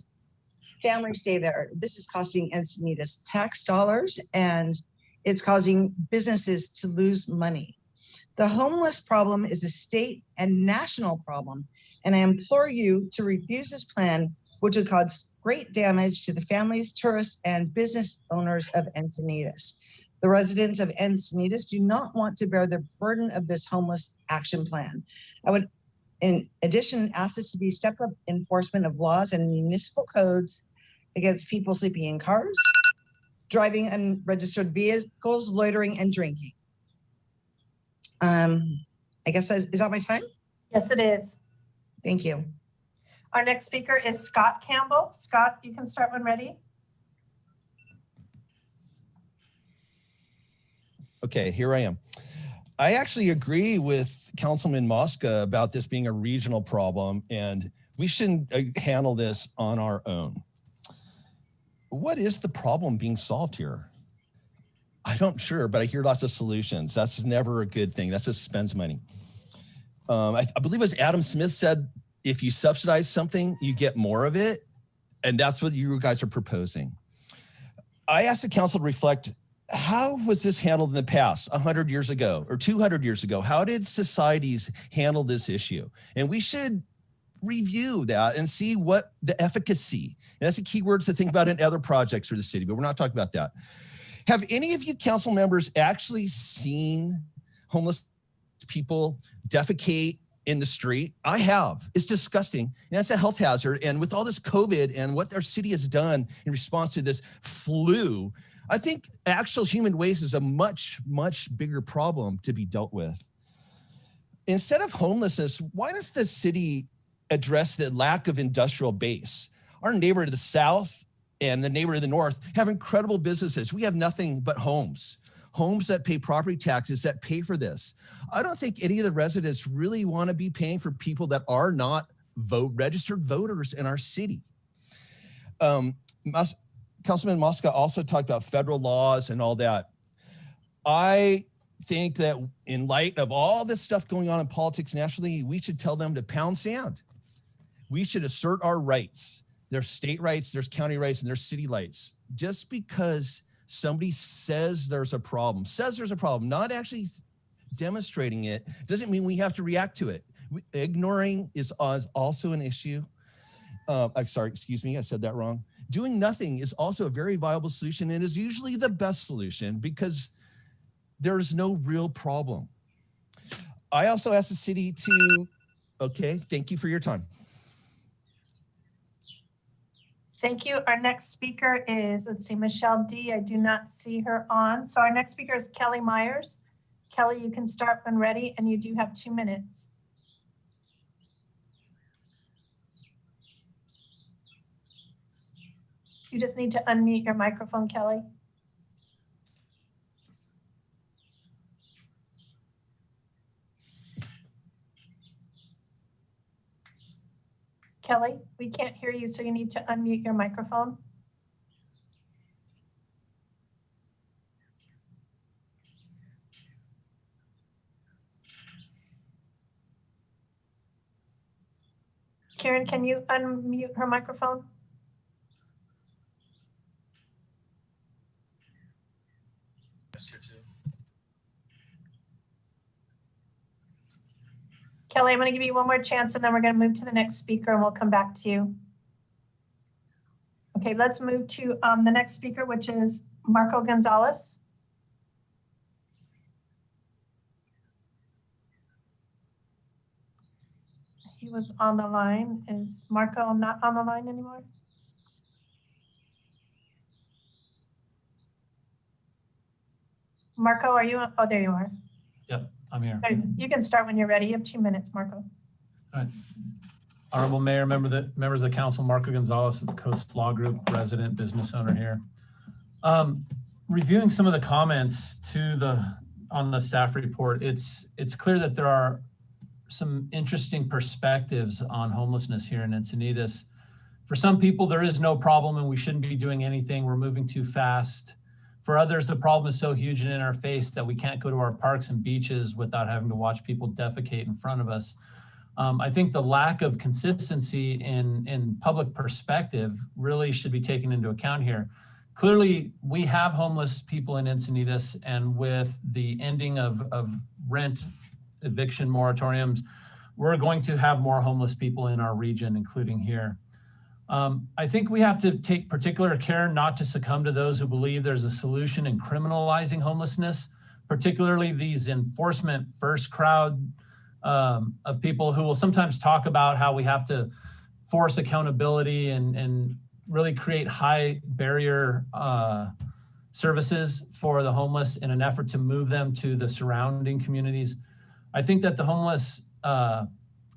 family stay there. This is costing Encinitas tax dollars, and it's causing businesses to lose money. The homeless problem is a state and national problem, and I implore you to refuse this plan, which would cause great damage to the families, tourists, and business owners of Encinitas. The residents of Encinitas do not want to bear the burden of this homeless action plan. I would, in addition, ask the city to step up enforcement of laws and municipal codes against people sleeping in cars, driving unregistered vehicles, loitering, and drinking. I guess is that my time?
Yes, it is.
Thank you.
Our next speaker is Scott Campbell. Scott, you can start when ready.
Okay, here I am. I actually agree with Councilman Mosca about this being a regional problem, and we shouldn't handle this on our own. What is the problem being solved here? I don't sure, but I hear lots of solutions. That's never a good thing. That just spends money. I believe as Adam Smith said, if you subsidize something, you get more of it. And that's what you guys are proposing. I asked the council to reflect, how was this handled in the past, 100 years ago or 200 years ago? How did societies handle this issue? And we should review that and see what the efficacy, and that's a key word to think about in other projects for the city, but we're not talking about that. Have any of you council members actually seen homeless people defecate in the street? I have. It's disgusting. And that's a health hazard. And with all this COVID and what our city has done in response to this flu, I think actual human waste is a much, much bigger problem to be dealt with. Instead of homelessness, why does the city address the lack of industrial base? Our neighbor to the south and the neighbor to the north have incredible businesses. We have nothing but homes that pay property taxes, that pay for this. I don't think any of the residents really want to be paying for people that are not registered voters in our city. Councilman Mosca also talked about federal laws and all that. I think that in light of all this stuff going on in politics nationally, we should tell them to pound sand. We should assert our rights. There's state rights, there's county rights, and there's city rights. Just because somebody says there's a problem, not actually demonstrating it, doesn't mean we have to react to it. Ignoring is also an issue. I'm sorry, excuse me, I said that wrong. Doing nothing is also a very viable solution and is usually the best solution because there's no real problem. I also asked the city to, okay, thank you for your time.
Thank you. Our next speaker is, let's see, Michelle D. I do not see her on. So our next speaker is Kelly Myers. Kelly, you can start when ready, and you do have 2 minutes. You just need to unmute your microphone, Kelly. Kelly, we can't hear you, so you need to unmute your microphone. Karen, can you unmute her microphone? Kelly, I'm going to give you one more chance and then we're going to move to the next speaker and we'll come back to you. Okay, let's move to the next speaker, which is Marco Gonzalez. He was on the line. Is Marco not on the line anymore? Marco, are you? Oh, there you are.
Yep, I'm here.
You can start when you're ready. You have 2 minutes, Marco.
All right. Honorable Mayor, members of the council, Marco Gonzalez of the Coast Law Group, resident business owner here. Reviewing some of the comments on the staff report, it's clear that there are some interesting perspectives on homelessness here in Encinitas. For some people, there is no problem and we shouldn't be doing anything. We're moving too fast. For others, the problem is so huge and in our face that we can't go to our parks and beaches without having to watch people defecate in front of us. I think the lack of consistency in public perspective really should be taken into account here. Clearly, we have homeless people in Encinitas, and with the ending of rent eviction moratoriums, we're going to have more homeless people in our region, including here. I think we have to take particular care not to succumb to those who believe there's a solution in criminalizing homelessness, particularly these enforcement first crowd of people who will sometimes talk about how we have to force accountability and really create high barrier services for the homeless in an effort to move them to the surrounding communities. I think that the homeless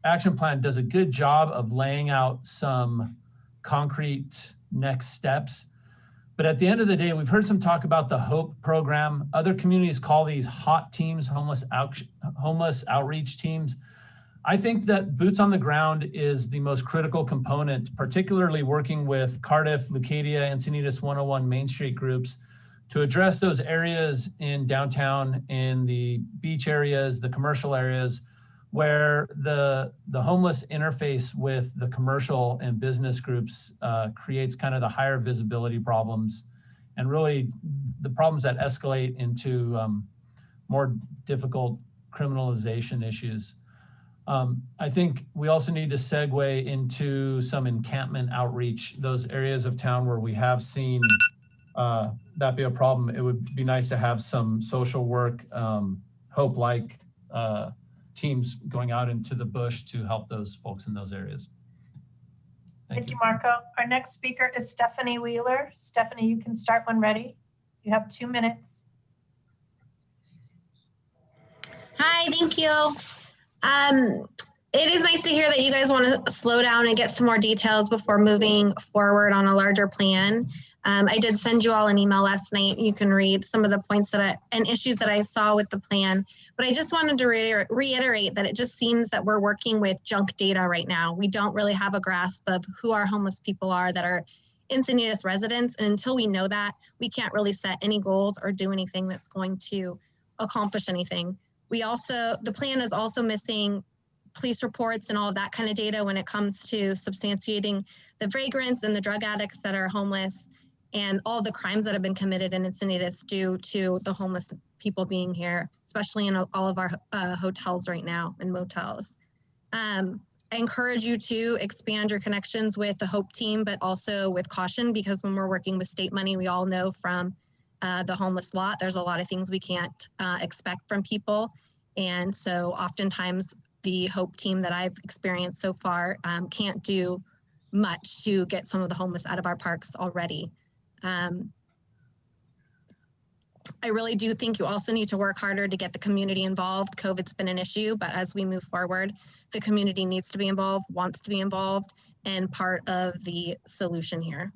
action plan does a good job of laying out some concrete next steps. But at the end of the day, we've heard some talk about the HOPE program. Other communities call these HOT teams, homeless outreach teams. I think that boots on the ground is the most critical component, particularly working with Cardiff, Leucadia, Encinitas 101 Main Street groups to address those areas in downtown, in the beach areas, the commercial areas, where the homeless interface with the commercial and business groups creates kind of the higher visibility problems and really the problems that escalate into more difficult criminalization issues. I think we also need to segue into some encampment outreach, those areas of town where we have seen that be a problem. It would be nice to have some social work, HOPE-like teams going out into the bush to help those folks in those areas.
Thank you, Marco. Our next speaker is Stephanie Wheeler. Stephanie, you can start when ready. You have 2 minutes.
Hi, thank you. It is nice to hear that you guys want to slow down and get some more details before moving forward on a larger plan. I did send you all an email last night. You can read some of the points and issues that I saw with the plan. But I just wanted to reiterate that it just seems that we're working with junk data right now. We don't really have a grasp of who our homeless people are that are Encinitas residents. And until we know that, we can't really set any goals or do anything that's going to accomplish anything. The plan is also missing police reports and all of that kind of data when it comes to substantiating the vagrants and the drug addicts that are homeless and all the crimes that have been committed in Encinitas due to the homeless people being here, especially in all of our hotels right now and motels. I encourage you to expand your connections with the HOPE team, but also with caution, because when we're working with state money, we all know from the homeless lot, there's a lot of things we can't expect from people. And so oftentimes the HOPE team that I've experienced so far can't do much to get some of the homeless out of our parks already. I really do think you also need to work harder to get the community involved. COVID's been an issue, but as we move forward, the community needs to be involved, wants to be involved, and part of the solution here.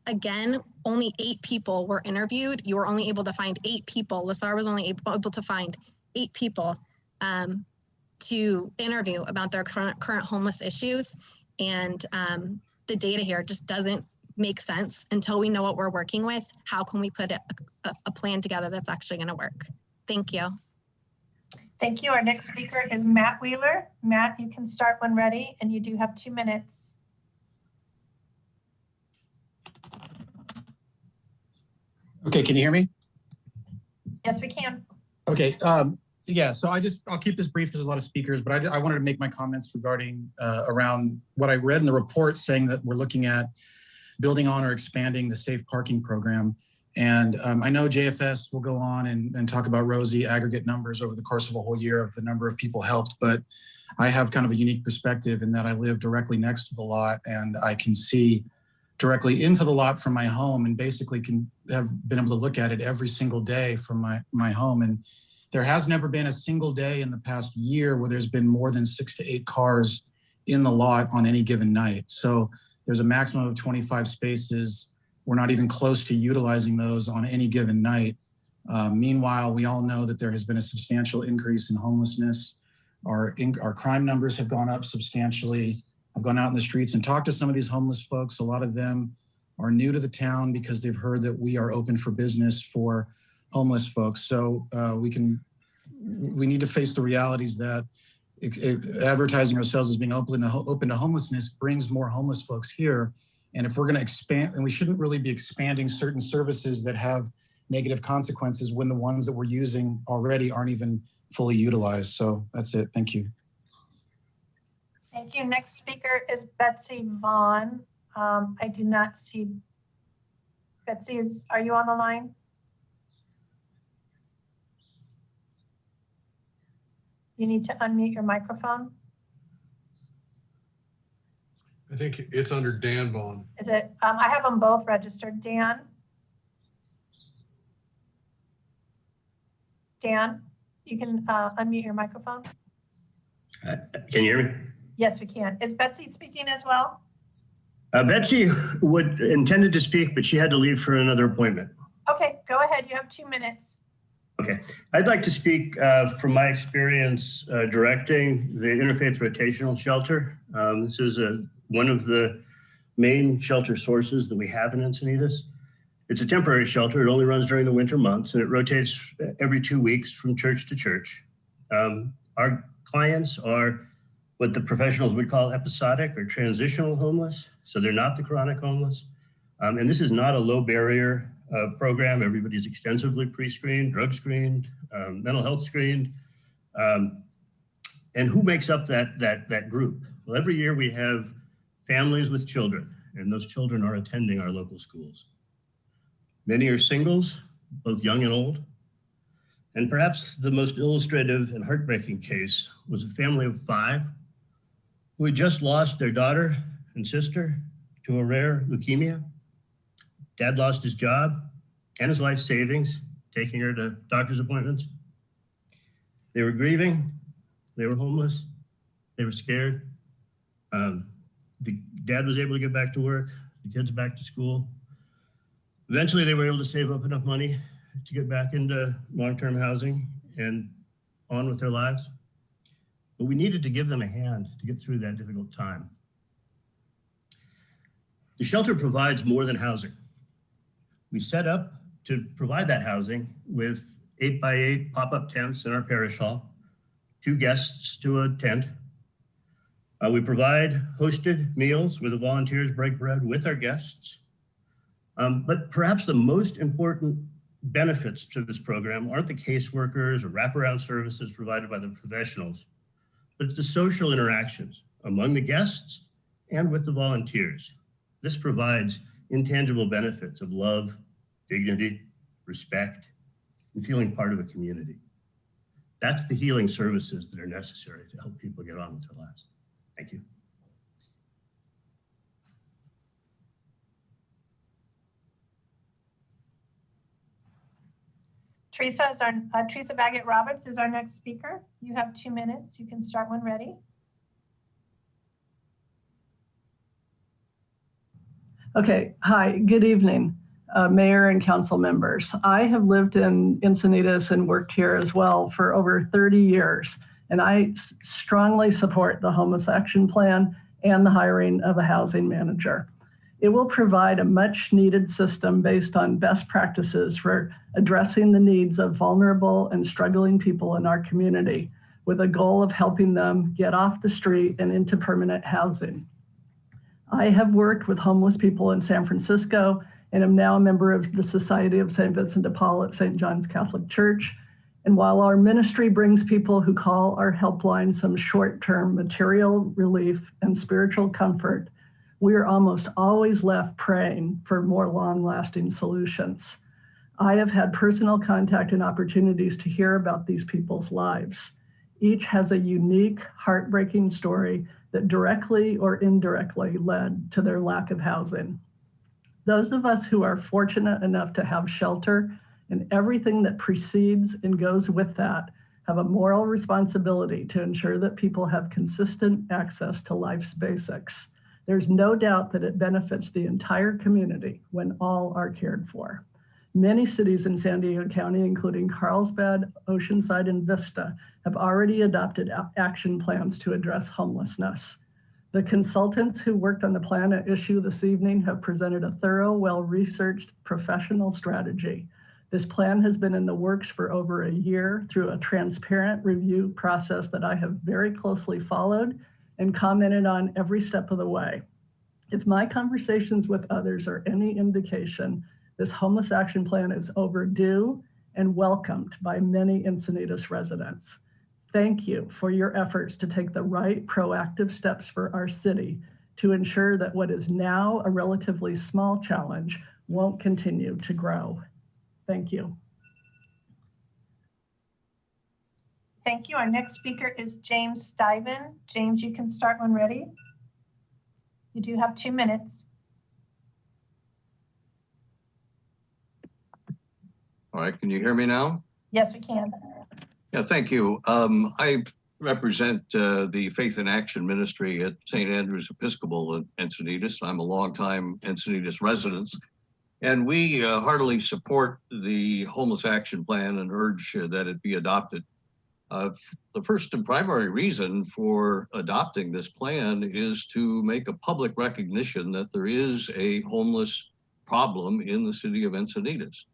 Again, only 8 people were interviewed. You were only able to find 8 people. LaSar was only able to find 8 people to interview about their current homeless issues. And the data here just doesn't make sense until we know what we're working with. How can we put a plan together that's actually going to work? Thank you.
Thank you. Our next speaker is Matt Wheeler. Matt, you can start when ready, and you do have 2 minutes.
Okay, can you hear me?
Yes, we can.
Okay, yeah, so I'll keep this brief because there's a lot of speakers, but I wanted to make my comments regarding around what I read in the report saying that we're looking at building on or expanding the safe parking program. And I know JFS will go on and talk about rosy aggregate numbers over the course of a whole year of the number of people helped, but I have kind of a unique perspective in that I live directly next to the lot and I can see directly into the lot from my home and basically have been able to look at it every single day from my home. And there has never been a single day in the past year where there's been more than 6 to 8 cars in the lot on any given night. So there's a maximum of 25 spaces. We're not even close to utilizing those on any given night. Meanwhile, we all know that there has been a substantial increase in homelessness. Our crime numbers have gone up substantially. I've gone out in the streets and talked to some of these homeless folks. A lot of them are new to the town because they've heard that we are open for business for homeless folks. So we need to face the realities that advertising ourselves as being open to homelessness brings more homeless folks here. And if we're going to expand, and we shouldn't really be expanding certain services that have negative consequences when the ones that we're using already aren't even fully utilized. So that's it. Thank you.
Thank you. Next speaker is Betsy Vaughn. I do not see Betsy. Are you on the line? You need to unmute your microphone.
I think it's under Dan Vaughn.
Is it? I have them both registered. Dan? Dan, you can unmute your microphone.
Can you hear me?
Yes, we can. Is Betsy speaking as well?
Betsy intended to speak, but she had to leave for another appointment.
Okay, go ahead. You have 2 minutes.
Okay. I'd like to speak from my experience directing the Interfaith Rotational Shelter. This is one of the main shelter sources that we have in Encinitas. It's a temporary shelter. It only runs during the winter months, and it rotates every 2 weeks from church to church. Our clients are what the professionals would call episodic or transitional homeless. So they're not the chronic homeless. And this is not a low barrier program. Everybody's extensively pre-screened, drug screened, mental health screened. And who makes up that group? Well, every year we have families with children, and those children are attending our local schools. Many are singles, both young and old. And perhaps the most illustrative and heartbreaking case was a family of 5 who had just lost their daughter and sister to a rare leukemia. Dad lost his job and his life savings, taking her to doctor's appointments. They were grieving, they were homeless, they were scared. The dad was able to get back to work, the kids back to school. Eventually they were able to save up enough money to get back into long-term housing and on with their lives. But we needed to give them a hand to get through that difficult time. The shelter provides more than housing. We set up to provide that housing with 8x8 pop-up tents in our parish hall, 2 guests to a tent. We provide hosted meals where the volunteers break bread with our guests. But perhaps the most important benefits to this program aren't the caseworkers or wraparound services provided by the professionals, but it's the social interactions among the guests and with the volunteers. This provides intangible benefits of love, dignity, respect, and feeling part of a community. That's the healing services that are necessary to help people get on with their lives. Thank you.
Teresa Baggett Roberts is our next speaker. You have 2 minutes. You can start when ready.
Okay, hi, good evening, Mayor and council members. I have lived in Encinitas and worked here as well for over 30 years, and I strongly support the Homeless Action Plan and the hiring of a housing manager. It will provide a much needed system based on best practices for addressing the needs of vulnerable and struggling people in our community, with a goal of helping them get off the street and into permanent housing. I have worked with homeless people in San Francisco and am now a member of the Society of St. Vincent de Paul at St. John's Catholic Church. And while our ministry brings people who call our helpline some short-term material relief and spiritual comfort, we are almost always left praying for more long-lasting solutions. I have had personal contact and opportunities to hear about these people's lives. Each has a unique, heartbreaking story that directly or indirectly led to their lack of housing. Those of us who are fortunate enough to have shelter and everything that precedes and goes with that have a moral responsibility to ensure that people have consistent access to life's basics. There's no doubt that it benefits the entire community when all are cared for. Many cities in San Diego County, including Carlsbad, Oceanside, and Vista, have already adopted action plans to address homelessness. The consultants who worked on the plan at issue this evening have presented a thorough, well-researched professional strategy. This plan has been in the works for over a year through a transparent review process that I have very closely followed and commented on every step of the way. If my conversations with others are any indication, this homeless action plan is overdue and welcomed by many Encinitas residents. Thank you for your efforts to take the right proactive steps for our city to ensure that what is now a relatively small challenge won't continue to grow. Thank you.
Thank you. Our next speaker is James Stivan. James, you can start when ready. You do have 2 minutes.
All right, can you hear me now?
Yes, we can.
Yeah, thank you. I represent the Faith in Action Ministry at St. Andrew's Episcopal in Encinitas. I'm a longtime Encinitas resident, and we heartily support the Homeless Action Plan and urge that it be adopted. The first and primary reason for adopting this plan is to make a public recognition that there is a homeless problem in the city of Encinitas.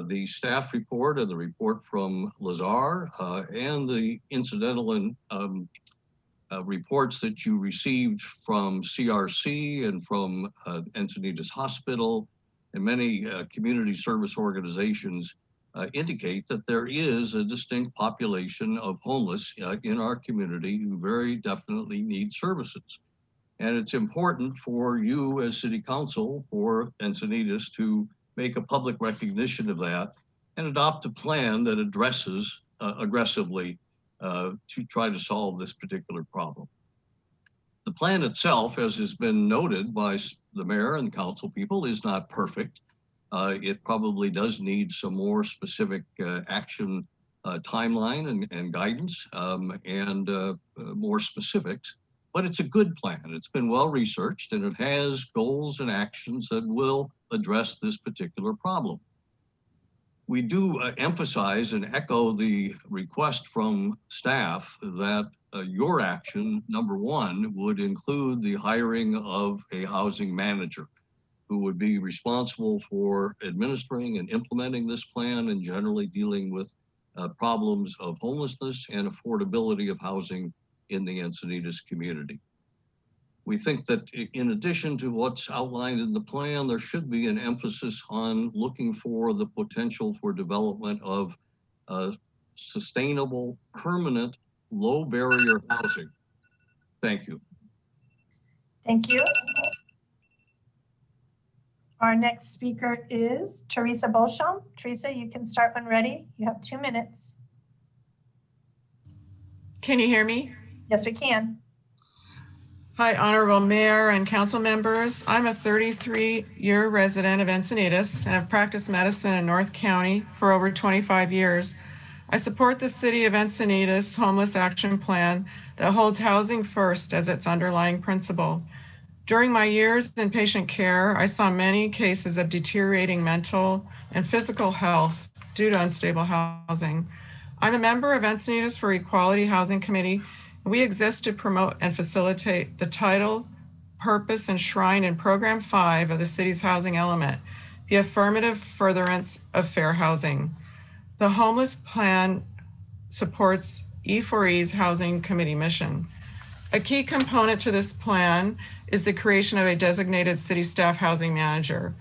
The staff report and the report from Lazar and the incidental and reports that you received from CRC and from Encinitas Hospital and many community service organizations indicate that there is a distinct population of homeless in our community who very definitely need services. And it's important for you as City Council for Encinitas to make a public recognition of that and adopt a plan that addresses aggressively to try to solve this particular problem. The plan itself, as has been noted by the mayor and council people, is not perfect. It probably does need some more specific action timeline and guidance and more specifics, but it's a good plan. It's been well researched and it has goals and actions that will address this particular problem. We do emphasize and echo the request from staff that your action, number one, would include the hiring of a housing manager who would be responsible for administering and implementing this plan and generally dealing with problems of homelessness and affordability of housing in the Encinitas community. We think that in addition to what's outlined in the plan, there should be an emphasis on looking for the potential for development of sustainable, permanent, low barrier housing. Thank you.
Thank you. Our next speaker is Theresa Beauchamp. Teresa, you can start when ready. You have 2 minutes.
Can you hear me?
Yes, we can.
Hi, Honorable Mayor and Council members. I'm a 33-year resident of Encinitas and have practiced medicine in North County for over 25 years. I support the City of Encinitas Homeless Action Plan that holds housing first as its underlying principle. During my years in patient care, I saw many cases of deteriorating mental and physical health due to unstable housing. I'm a member of Encinitas for Equality Housing Committee. We exist to promote and facilitate the title, purpose, enshrined in Program 5 of the city's housing element, the affirmative furtherance of fair housing. The homeless plan supports E4E's Housing Committee mission. A key component to this plan is the creation of a designated city staff housing manager.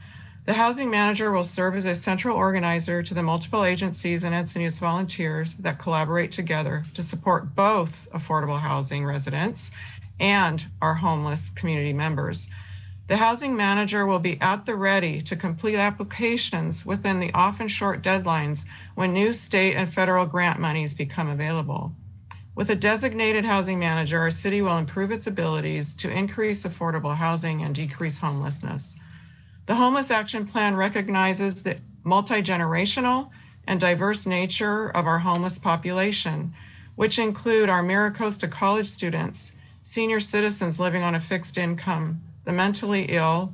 The housing manager will serve as a central organizer to the multiple agencies and Encinitas volunteers that collaborate together to support both affordable housing residents and our homeless community members. The housing manager will be at the ready to complete applications within the often short deadlines when new state and federal grant monies become available. With a designated housing manager, our city will improve its abilities to increase affordable housing and decrease homelessness. The Homeless Action Plan recognizes the multi-generational and diverse nature of our homeless population, which include our MiraCosta college students, senior citizens living on a fixed income, the mentally ill,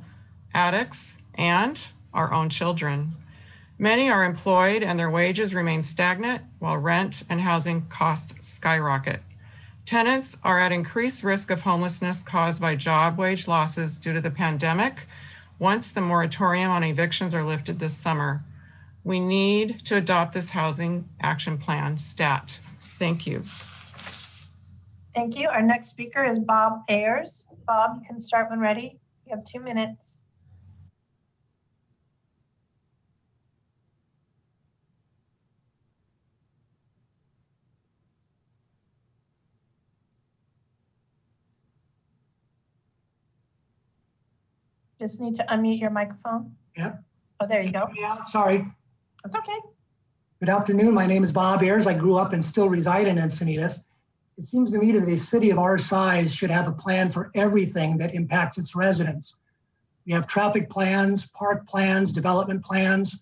addicts, and our own children. Many are employed and their wages remain stagnant while rent and housing costs skyrocket. Tenants are at increased risk of homelessness caused by job wage losses due to the pandemic once the moratorium on evictions are lifted this summer. We need to adopt this housing action plan stat. Thank you.
Thank you. Our next speaker is Bob Ayers. Bob, you can start when ready. You have 2 minutes. Just need to unmute your microphone.
Yep.
Oh, there you go.
Yeah, sorry.
That's okay.
Good afternoon. My name is Bob Ayers. I grew up and still reside in Encinitas. It seems to me that a city of our size should have a plan for everything that impacts its residents. We have traffic plans, park plans, development plans.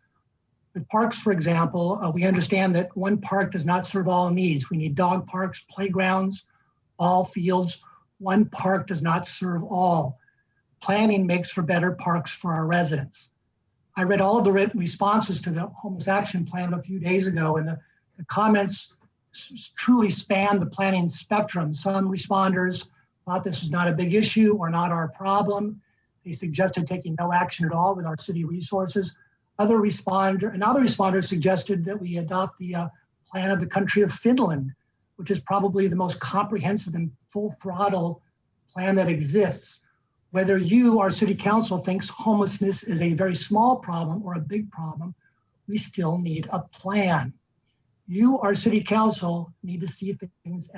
With parks, for example, we understand that one park does not serve all needs. We need dog parks, playgrounds, ball fields. One park does not serve all. Planning makes for better parks for our residents. I read all of the written responses to the Homeless Action Plan a few days ago, and the comments truly span the planning spectrum. Some responders thought this was not a big issue or not our problem. They suggested taking no action at all with our city resources. Another responder suggested that we adopt the plan of the country of Finland, which is probably the most comprehensive and full throttle plan that exists. Whether you, our city council, thinks homelessness is a very small problem or a big problem, we still need a plan. You, our city council, need to see things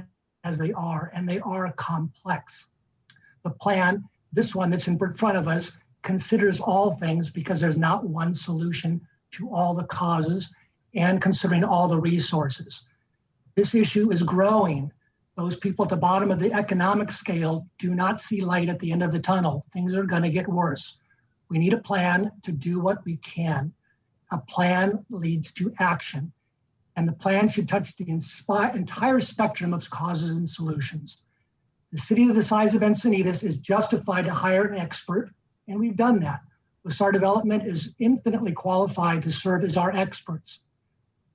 as they are, and they are complex. The plan, this one that's in front of us, considers all things because there's not one solution to all the causes and considering all the resources. This issue is growing. Those people at the bottom of the economic scale do not see light at the end of the tunnel. Things are going to get worse. We need a plan to do what we can. A plan leads to action, and the plan should touch the entire spectrum of causes and solutions. The city of the size of Encinitas is justified to hire an expert, and we've done that. LaSar Development is infinitely qualified to serve as our experts.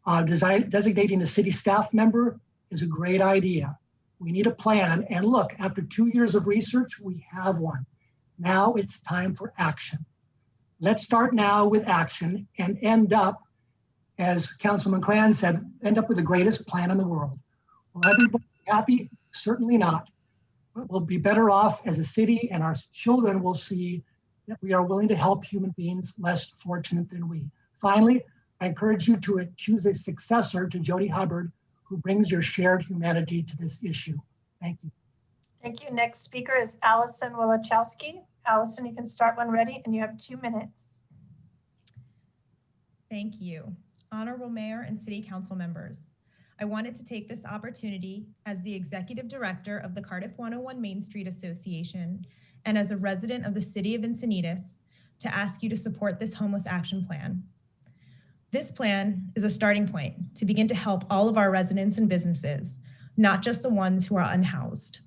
Designating a city staff member is a great idea. We need a plan, and look, after 2 years of research, we have one. Now it's time for action. Let's start now with action and end up, as Councilman Cran said, end up with the greatest plan in the world. Will everybody be happy? Certainly not. But we'll be better off as a city, and our children will see that we are willing to help human beings less fortunate than we. Finally, I encourage you to choose a successor to Jody Hubbard, who brings your shared humanity to this issue. Thank you.
Thank you. Next speaker is Allison Wolochowski. Allison, you can start when ready, and you have 2 minutes.
Thank you. Honorable Mayor and City Council members, I wanted to take this opportunity as the Executive Director of the Cardiff 101 Main Street Association and as a resident of the City of Encinitas to ask you to support this homeless action plan. This plan is a starting point to begin to help all of our residents and businesses, not just the ones who are unhoused.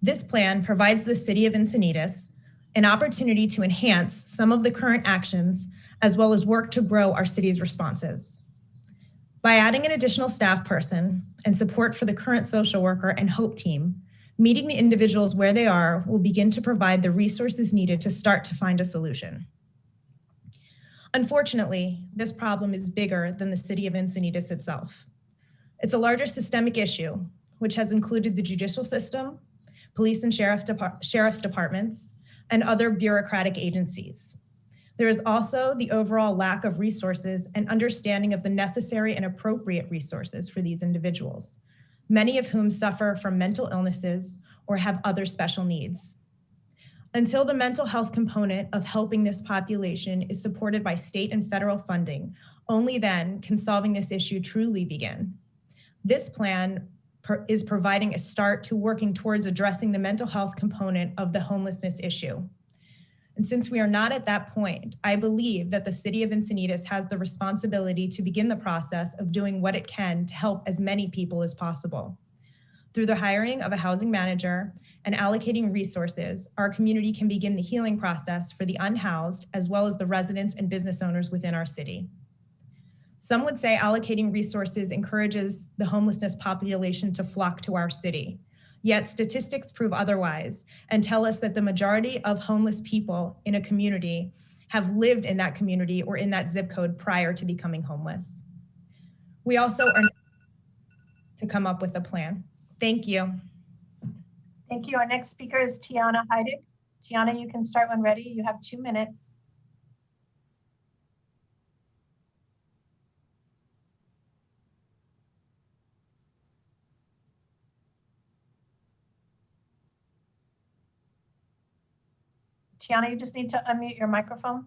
This plan provides the City of Encinitas an opportunity to enhance some of the current actions as well as work to grow our city's responses. By adding an additional staff person and support for the current social worker and HOPE team, meeting the individuals where they are will begin to provide the resources needed to start to find a solution. Unfortunately, this problem is bigger than the City of Encinitas itself. It's a larger systemic issue, which has included the judicial system, police and sheriff's departments, and other bureaucratic agencies. There is also the overall lack of resources and understanding of the necessary and appropriate resources for these individuals, many of whom suffer from mental illnesses or have other special needs. Until the mental health component of helping this population is supported by state and federal funding, only then can solving this issue truly begin. This plan is providing a start to working towards addressing the mental health component of the homelessness issue. And since we are not at that point, I believe that the City of Encinitas has the responsibility to begin the process of doing what it can to help as many people as possible. Through the hiring of a housing manager and allocating resources, our community can begin the healing process for the unhoused as well as the residents and business owners within our city. Some would say allocating resources encourages the homelessness population to flock to our city. Yet statistics prove otherwise and tell us that the majority of homeless people in a community have lived in that community or in that zip code prior to becoming homeless. We also are to come up with a plan. Thank you.
Thank you. Our next speaker is Tiana Heidig. Tiana, you can start when ready. You have 2 minutes. Tiana, you just need to unmute your microphone.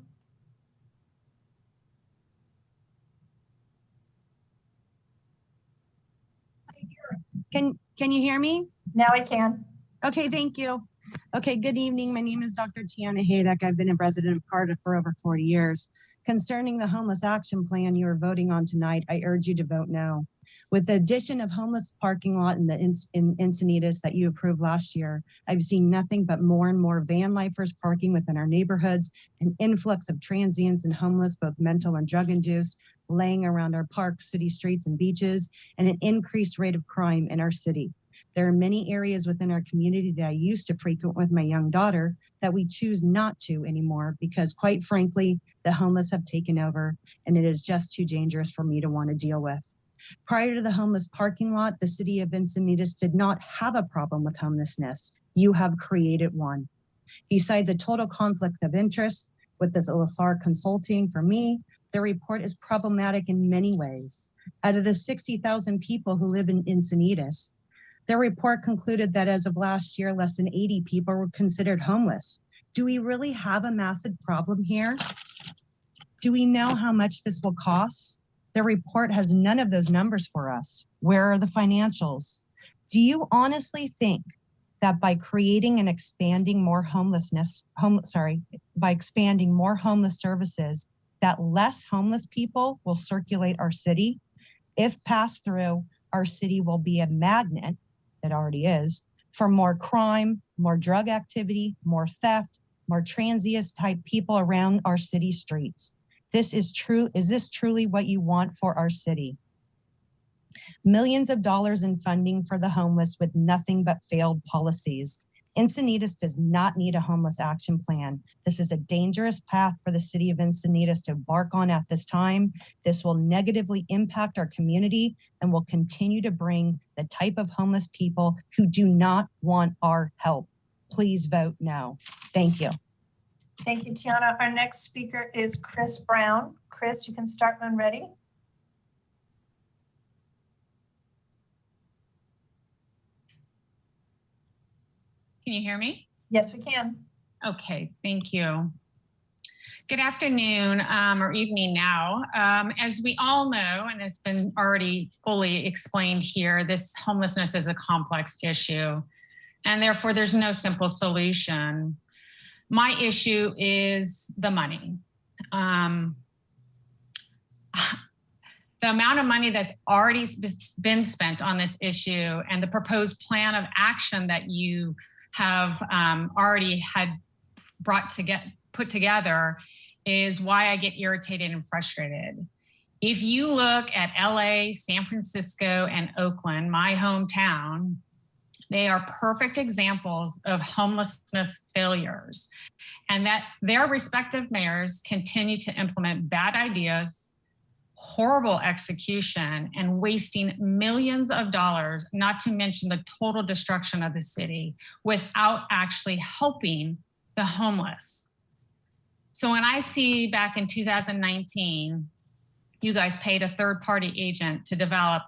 Can you hear me?
Now I can.
Okay, thank you. Okay, good evening. My name is Dr. Tiana Hayek. I've been a resident of Cardiff for over 40 years. Concerning the homeless action plan you are voting on tonight, I urge you to vote no. With the addition of homeless parking lot in Encinitas that you approved last year, I've seen nothing but more and more van lifers parking within our neighborhoods, an influx of transients and homeless, both mental and drug induced, laying around our parks, city streets, and beaches, and an increased rate of crime in our city. There are many areas within our community that I used to frequent with my young daughter that we choose not to anymore because, quite frankly, the homeless have taken over and it is just too dangerous for me to want to deal with. Prior to the homeless parking lot, the city of Encinitas did not have a problem with homelessness. You have created one. Besides a total conflict of interest with this LSR consulting, for me, the report is problematic in many ways. Out of the 60,000 people who live in Encinitas, the report concluded that as of last year, less than 80 people were considered homeless. Do we really have a massive problem here? Do we know how much this will cost? The report has none of those numbers for us. Where are the financials? Do you honestly think that by creating and expanding more by expanding more homeless services, that less homeless people will circulate our city? If passed through, our city will be a magnet, that already is, for more crime, more drug activity, more theft, more transient type people around our city streets. Is this truly what you want for our city? Millions of dollars in funding for the homeless with nothing but failed policies. Encinitas does not need a homeless action plan. This is a dangerous path for the city of Encinitas to embark on at this time. This will negatively impact our community and will continue to bring the type of homeless people who do not want our help. Please vote no. Thank you.
Thank you, Tiana. Our next speaker is Chris Brown. Chris, you can start when ready.
Can you hear me?
Yes, we can.
Okay, thank you. Good afternoon or evening now. As we all know, and it's been already fully explained here, this homelessness is a complex issue, and therefore there's no simple solution. My issue is the money. The amount of money that's already been spent on this issue and the proposed plan of action that you have already had put together is why I get irritated and frustrated. If you look at LA, San Francisco, and Oakland, my hometown, they are perfect examples of homelessness failures, and that their respective mayors continue to implement bad ideas, horrible execution, and wasting millions of dollars, not to mention the total destruction of the city, without actually helping the homeless. So when I see back in 2019, you guys paid a third-party agency develop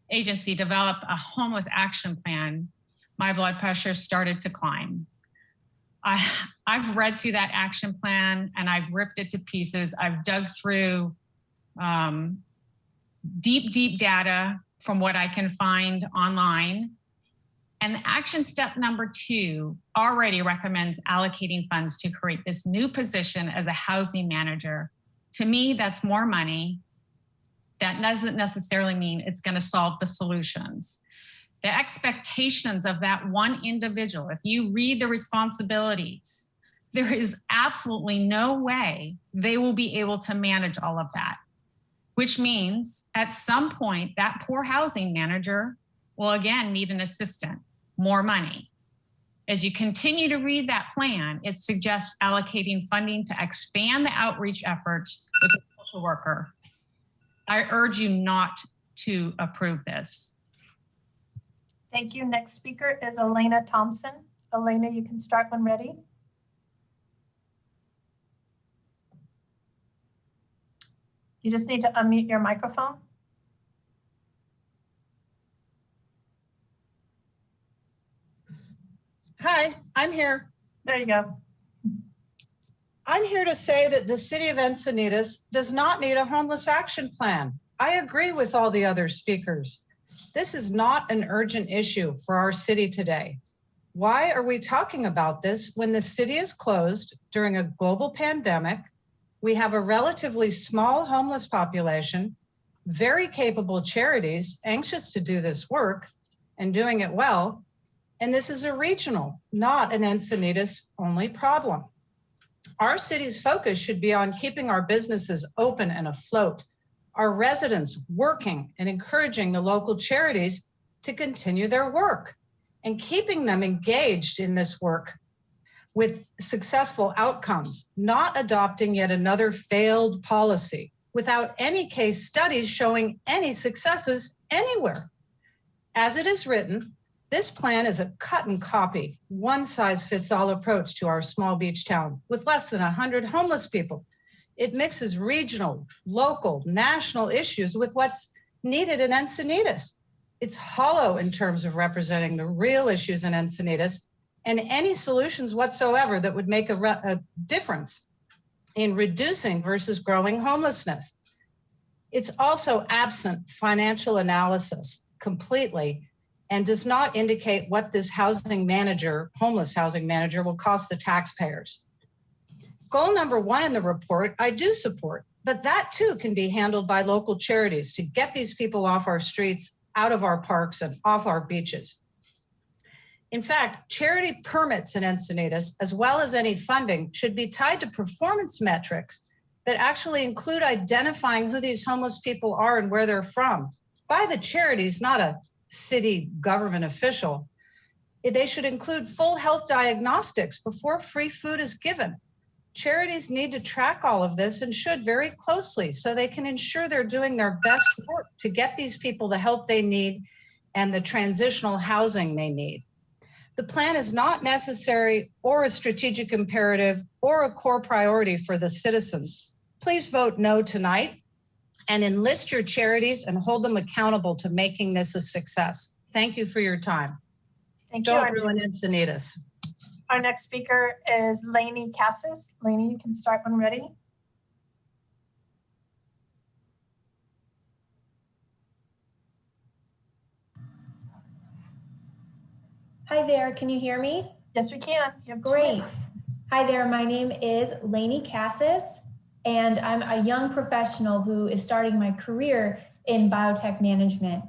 a homeless action plan, my blood pressure started to climb. I've read through that action plan and I've ripped it to pieces. I've dug through deep data from what I can find online. And action step number 2 already recommends allocating funds to create this new position as a housing manager. To me, that's more money. That doesn't necessarily mean it's going to solve the solutions. The expectations of that one individual, if you read the responsibilities, there is absolutely no way they will be able to manage all of that, which means at some point that poor housing manager will again need an assistant, more money. As you continue to read that plan, it suggests allocating funding to expand the outreach efforts with a social worker. I urge you not to approve this.
Thank you. Next speaker is Elena Thompson. Elena, you can start when ready. You just need to unmute your microphone.
Hi, I'm here.
There you go.
I'm here to say that the city of Encinitas does not need a homeless action plan. I agree with all the other speakers. This is not an urgent issue for our city today. Why are we talking about this when the city is closed during a global pandemic? We have a relatively small homeless population, very capable charities anxious to do this work and doing it well. And this is a regional, not an Encinitas only problem. Our city's focus should be on keeping our businesses open and afloat, our residents working and encouraging the local charities to continue their work and keeping them engaged in this work with successful outcomes, not adopting yet another failed policy without any case studies showing any successes anywhere. As it is written, this plan is a cut and copy, one-size-fits-all approach to our small beach town with less than 100 homeless people. It mixes regional, local, national issues with what's needed in Encinitas. It's hollow in terms of representing the real issues in Encinitas and any solutions whatsoever that would make a difference in reducing versus growing homelessness. It's also absent financial analysis completely and does not indicate what this housing manager, homeless housing manager, will cost the taxpayers. Goal number 1 in the report, I do support, but that too can be handled by local charities to get these people off our streets, out of our parks, and off our beaches. In fact, charity permits in Encinitas, as well as any funding, should be tied to performance metrics that actually include identifying who these homeless people are and where they're from by the charities, not a city government official. They should include full health diagnostics before free food is given. Charities need to track all of this and should very closely so they can ensure they're doing their best work to get these people the help they need and the transitional housing they need. The plan is not necessary or a strategic imperative or a core priority for the citizens. Please vote no tonight and enlist your charities and hold them accountable to making this a success. Thank you for your time. Don't ruin Encinitas.
Our next speaker is Lainey Cassis. Lainey, you can start when ready.
Hi there, can you hear me?
Yes, we can. You have
Great. Hi there, my name is Lainey Cassis, and I'm a young professional who is starting my career in biotech management.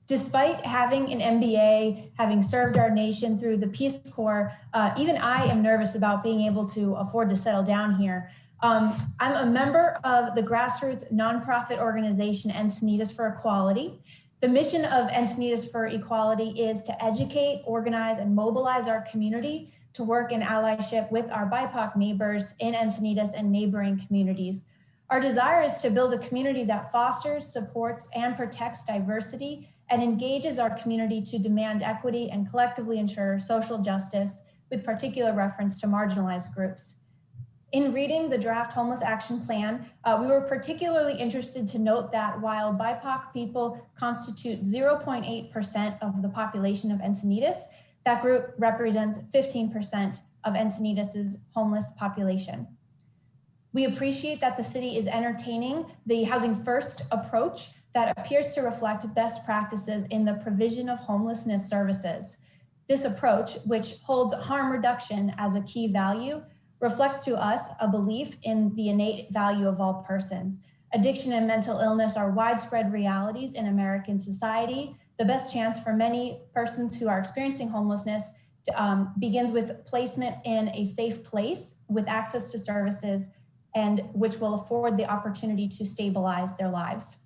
Despite having an MBA, having served our nation through the Peace Corps, even I am nervous about being able to afford to settle down here. I'm a member of the grassroots nonprofit organization Encinitas for Equality. The mission of Encinitas for Equality is to educate, organize, and mobilize our community to work in allyship with our BIPOC neighbors in Encinitas and neighboring communities. Our desire is to build a community that fosters, supports, and protects diversity and engages our community to demand equity and collectively ensure social justice with particular reference to marginalized groups. In reading the draft Homeless Action Plan, we were particularly interested to note that while BIPOC people constitute 0.8% of the population of Encinitas, that group represents 15% of Encinitas's homeless population. We appreciate that the city is entertaining the Housing First approach that appears to reflect best practices in the provision of homelessness services. This approach, which holds harm reduction as a key value, reflects to us a belief in the innate value of all persons. Addiction and mental illness are widespread realities in American society. The best chance for many persons who are experiencing homelessness begins with placement in a safe place with access to services and which will afford the opportunity to stabilize their lives.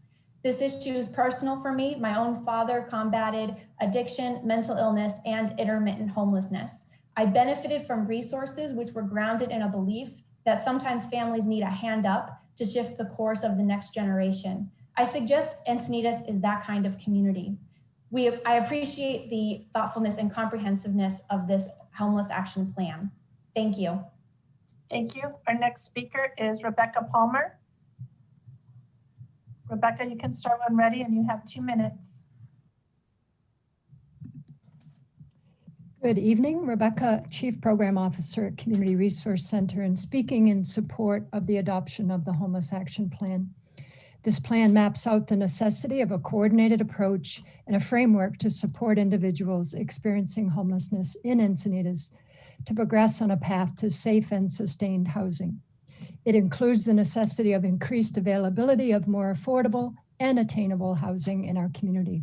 This issue is personal for me. My own father combated addiction, mental illness, and intermittent homelessness. I benefited from resources which were grounded in a belief that sometimes families need a hand up to shift the course of the next generation. I suggest Encinitas is that kind of community. I appreciate the thoughtfulness and comprehensiveness of this homeless action plan. Thank you.
Thank you. Our next speaker is Rebecca Palmer. Rebecca, you can start when ready and you have 2 minutes.
Good evening, Rebecca, Chief Program Officer at Community Resource Center, and speaking in support of the adoption of the Homeless Action Plan. This plan maps out the necessity of a coordinated approach and a framework to support individuals experiencing homelessness in Encinitas to progress on a path to safe and sustained housing. It includes the necessity of increased availability of more affordable and attainable housing in our community.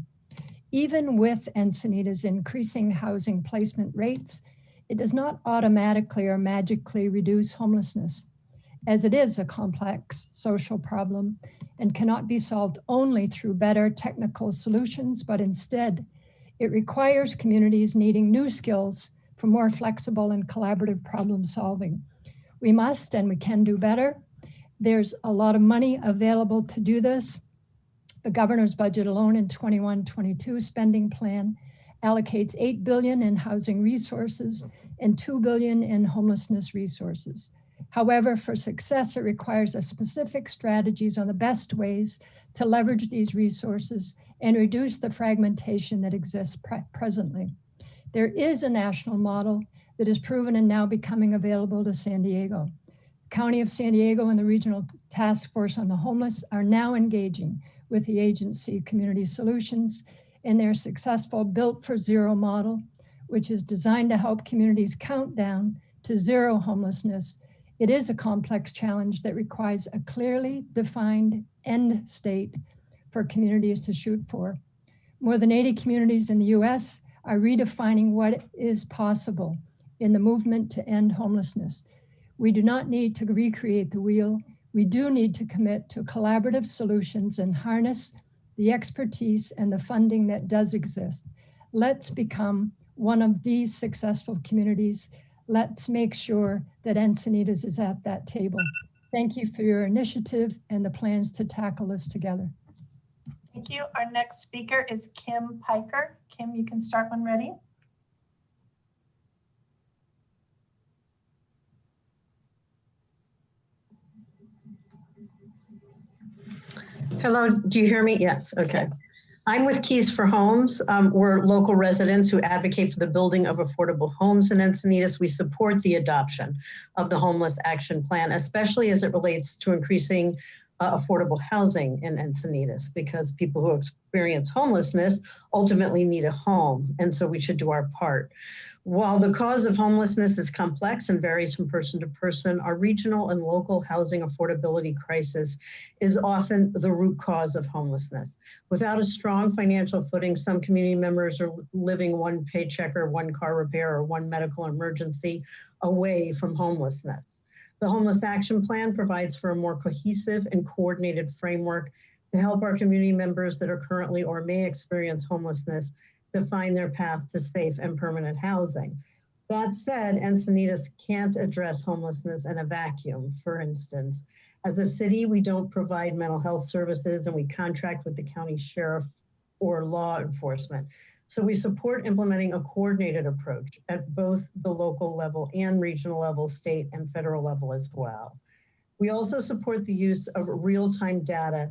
Even with Encinitas' increasing housing placement rates, it does not automatically or magically reduce homelessness, as it is a complex social problem and cannot be solved only through better technical solutions, but instead, it requires communities needing new skills for more flexible and collaborative problem solving. We must and we can do better. There's a lot of money available to do this. The governor's budget alone in 21-22 spending plan allocates $8 billion in housing resources and $2 billion in homelessness resources. However, for success, it requires a specific strategies on the best ways to leverage these resources and reduce the fragmentation that exists presently. There is a national model that is proven and now becoming available to San Diego. The County of San Diego and the Regional Task Force on the Homeless are now engaging with the agency Community Solutions in their successful Built for Zero model, which is designed to help communities count down to zero homelessness. It is a complex challenge that requires a clearly defined end state for communities to shoot for. More than 80 communities in the US are redefining what is possible in the movement to end homelessness. We do not need to recreate the wheel. We do need to commit to collaborative solutions and harness the expertise and the funding that does exist. Let's become one of these successful communities. Let's make sure that Encinitas is at that table. Thank you for your initiative and the plans to tackle this together.
Thank you. Our next speaker is Kim Piker. Kim, you can start when ready.
Hello, do you hear me? Yes, okay. I'm with Keys for Homes. We're local residents who advocate for the building of affordable homes in Encinitas. We support the adoption of the Homeless Action Plan, especially as it relates to increasing affordable housing in Encinitas, because people who experience homelessness ultimately need a home, and so we should do our part. While the cause of homelessness is complex and varies from person to person, our regional and local housing affordability crisis is often the root cause of homelessness. Without a strong financial footing, some community members are living one paycheck or one car repair or one medical emergency away from homelessness. The Homeless Action Plan provides for a more cohesive and coordinated framework to help our community members that are currently or may experience homelessness to find their path to safe and permanent housing. That said, Encinitas can't address homelessness in a vacuum. For instance, as a city, we don't provide mental health services and we contract with the county sheriff or law enforcement. So we support implementing a coordinated approach at both the local level and regional level, state and federal level as well. We also support the use of real-time data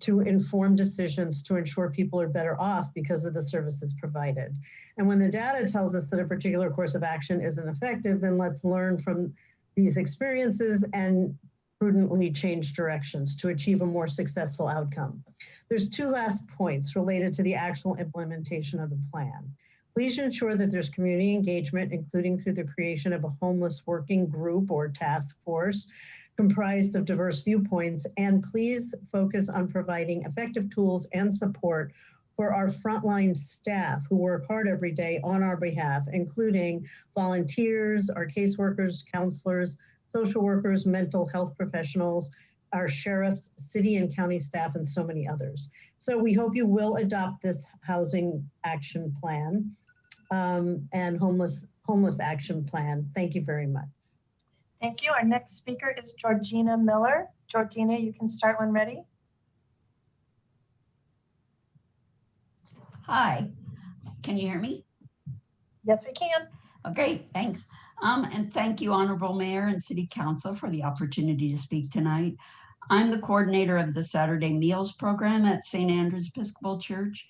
to inform decisions to ensure people are better off because of the services provided. And when the data tells us that a particular course of action isn't effective, then let's learn from these experiences and prudently change directions to achieve a more successful outcome. There's two last points related to the actual implementation of the plan. Please ensure that there's community engagement, including through the creation of a homeless working group or task force comprised of diverse viewpoints, and please focus on providing effective tools and support for our frontline staff who work hard every day on our behalf, including volunteers, our caseworkers, counselors, social workers, mental health professionals, our sheriffs, city and county staff, and so many others. So we hope you will adopt this housing action plan and homeless action plan. Thank you very much.
Thank you. Our next speaker is Georgina Miller. Georgina, you can start when ready.
Hi, can you hear me?
Yes, we can.
Okay, thanks. And thank you, Honorable Mayor and City Council, for the opportunity to speak tonight. I'm the coordinator of the Saturday Meals program at St. Andrew's Episcopal Church.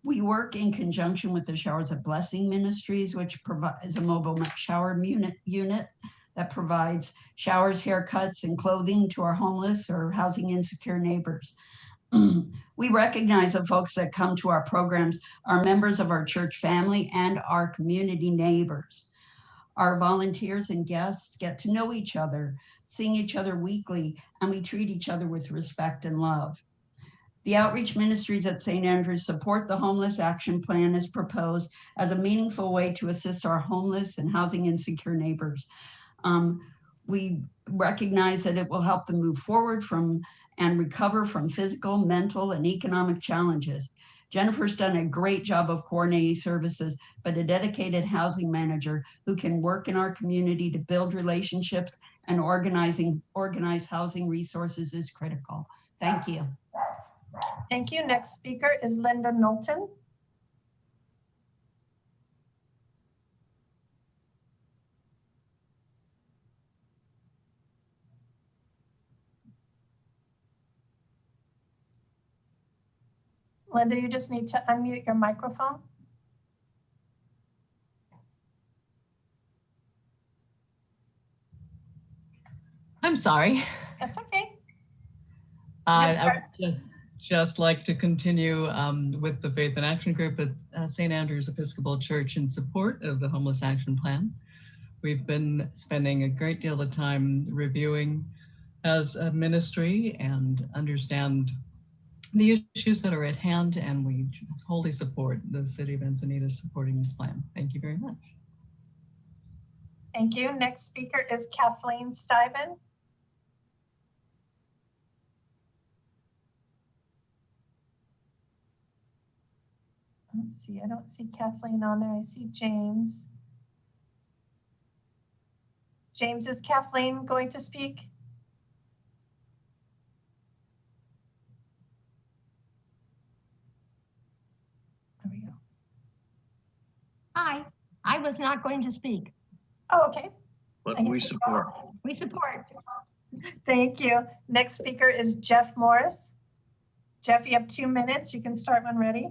We work in conjunction with the Showers of Blessing Ministries, which provides a mobile shower unit that provides showers, haircuts, and clothing to our homeless or housing insecure neighbors. We recognize that folks that come to our programs are members of our church family and our community neighbors. Our volunteers and guests get to know each other, seeing each other weekly, and we treat each other with respect and love. The outreach ministries at St. Andrews support the Homeless Action Plan as proposed as a meaningful way to assist our homeless and housing insecure neighbors. We recognize that it will help them move forward and recover from physical, mental, and economic challenges. Jennifer's done a great job of coordinating services, but a dedicated housing manager who can work in our community to build relationships and organize housing resources is critical. Thank you.
Thank you. Next speaker is Linda Knowlton. Linda, you just need to unmute your microphone.
I'm sorry.
That's okay.
I would just like to continue with the Faith in Action group at St. Andrews Episcopal Church in support of the Homeless Action Plan. We've been spending a great deal of time reviewing as a ministry and understand the issues that are at hand, and we wholly support the City of Encinitas supporting this plan. Thank you very much.
Thank you. Next speaker is Kathleen Stivan. Let's see, I don't see Kathleen on there. I see James. James, is Kathleen going to speak? There we go.
Hi, I was not going to speak.
Oh, okay.
But we support.
We support.
Thank you. Next speaker is Jeff Morris. Jeff, you have 2 minutes. You can start when ready.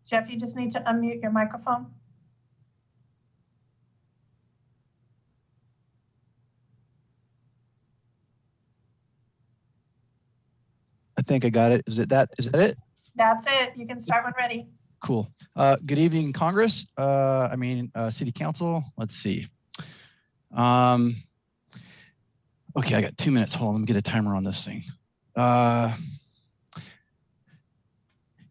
Jeff, you just need to unmute your microphone.
I think I got it. Is it that? Is that it?
That's it. You can start when ready.
Cool. Good evening, Congress. City Council. Let's see. Okay, I got 2 minutes. Hold on, let me get a timer on this thing.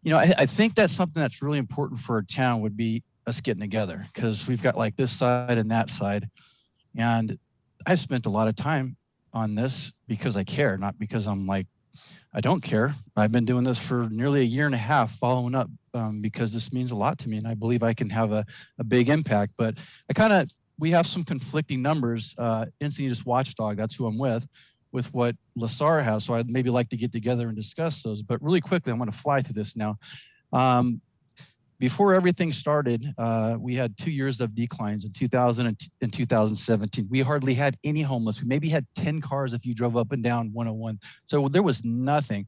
I think that's something that's really important for our town would be us getting together, because we've got like this side and that side. And I've spent a lot of time on this because I care, not because I'm like, I don't care. I've been doing this for nearly a year and a half following up because this means a lot to me, and I believe I can have a big impact. But we have some conflicting numbers. Encinitas Watchdog, that's who I'm with what LaSar has. So I'd maybe like to get together and discuss those. But really quickly, I'm going to fly through this now. Before everything started, we had 2 years of declines in 2000 and 2017. We hardly had any homeless. We maybe had 10 cars if you drove up and down 101. So there was nothing.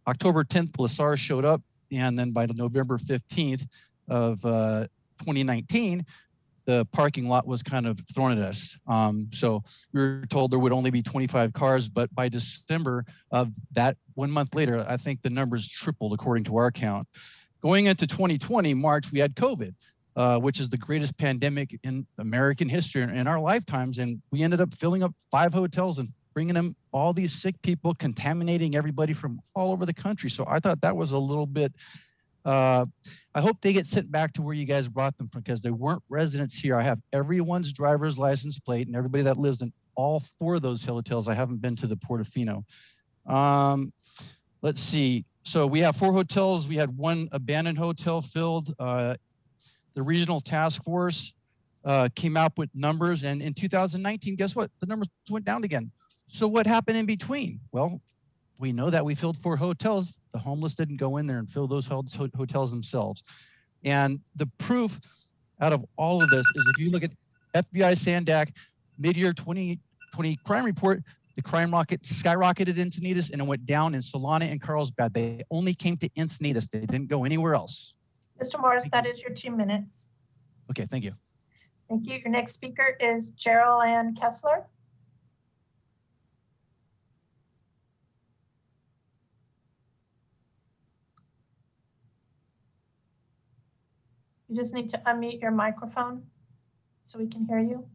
October 10th, LaSar showed up. And then by November 15th of 2019, the parking lot was kind of thrown at us. So we were told there would only be 25 cars, but by December of that, 1 month later, I think the numbers tripled according to our count. Going into 2020, March, we had COVID, which is the greatest pandemic in American history in our lifetimes. And we ended up filling up 5 hotels and bringing them all these sick people, contaminating everybody from all over the country. So I thought that was a little bit, I hope they get sent back to where you guys brought them from, because they weren't residents here. I have everyone's driver's license plate and everybody that lives in all 4 of those hotels. I haven't been to the Portofino. Let's see. So we have 4 hotels. We had 1 abandoned hotel filled. The regional task force came out with numbers. And in 2019, guess what? The numbers went down again. So what happened in between? Well, we know that we filled 4 hotels. The homeless didn't go in there and fill those hotels themselves. And the proof out of all of this is if you look at FBI Sandak mid-year 2020 crime report, The crime rocket skyrocketed in Encinitas and it went down in Solana and Carlsbad. They only came to Encinitas. They didn't go anywhere else.
Mr. Morris, that is your 2 minutes.
Okay, thank you.
Thank you. Your next speaker is Gerald Ann Kessler. You just need to unmute your microphone so we can hear you.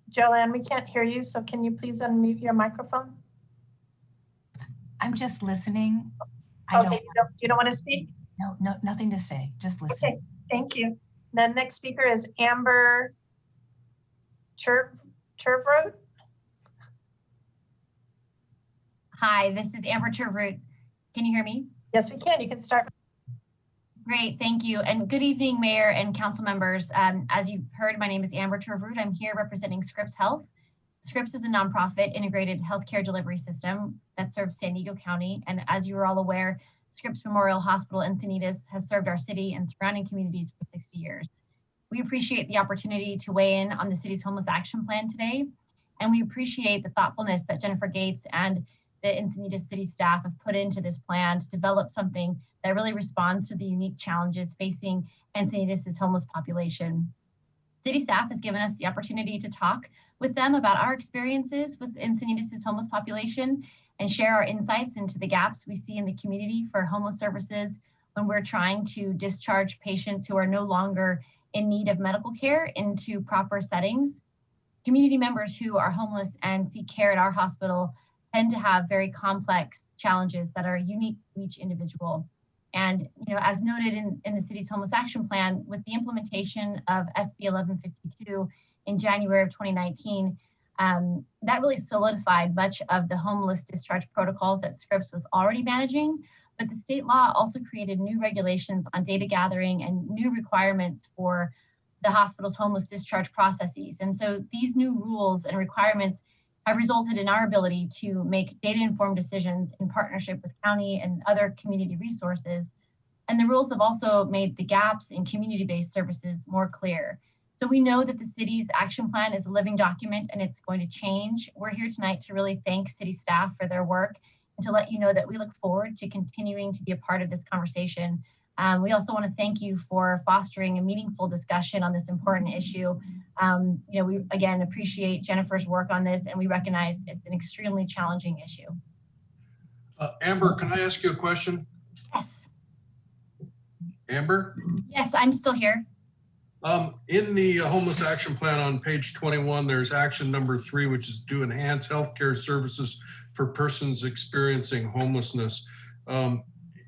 Joanne, we can't hear you, so can you please unmute your microphone?
I'm just listening.
You don't want to speak?
No, nothing to say, just listening.
Okay, thank you. The next speaker is Amber Turvroot.
Hi, this is Amber Turvroot. Can you hear me?
Yes, we can. You can start.
Great, thank you. And good evening, Mayor and council members. As you've heard, my name is Amber Turvroot. I'm here representing Scripps Health. Scripps is a nonprofit integrated healthcare delivery system that serves San Diego County. And as you are all aware, Scripps Memorial Hospital Encinitas has served our city and surrounding communities for 60 years. We appreciate the opportunity to weigh in on the city's homeless action plan today. And we appreciate the thoughtfulness that Jennifer Gates and the Encinitas city staff have put into this plan to develop something that really responds to the unique challenges facing Encinitas' homeless population. City staff has given us the opportunity to talk with them about our experiences with Encinitas' homeless population and share our insights into the gaps we see in the community for homeless services when we're trying to discharge patients who are no longer in need of medical care into proper settings. Community members who are homeless and seek care at our hospital tend to have very complex challenges that are unique to each individual. And as noted in the city's homeless action plan, with the implementation of SB 1152 in January of 2019, that really solidified much of the homeless discharge protocols that Scripps was already managing. But the state law also created new regulations on data gathering and new requirements for the hospital's homeless discharge processes. And so these new rules and requirements have resulted in our ability to make data-informed decisions in partnership with county and other community resources. And the rules have also made the gaps in community-based services more clear. So we know that the city's action plan is a living document and it's going to change. We're here tonight to really thank city staff for their work and to let you know that we look forward to continuing to be a part of this conversation. We also want to thank you for fostering a meaningful discussion on this important issue. We again appreciate Jennifer's work on this, and we recognize it's an extremely challenging issue.
Amber, can I ask you a question?
Yes.
Amber?
Yes, I'm still here.
In the homeless action plan on page 21, there's action number 3, which is to enhance healthcare services for persons experiencing homelessness.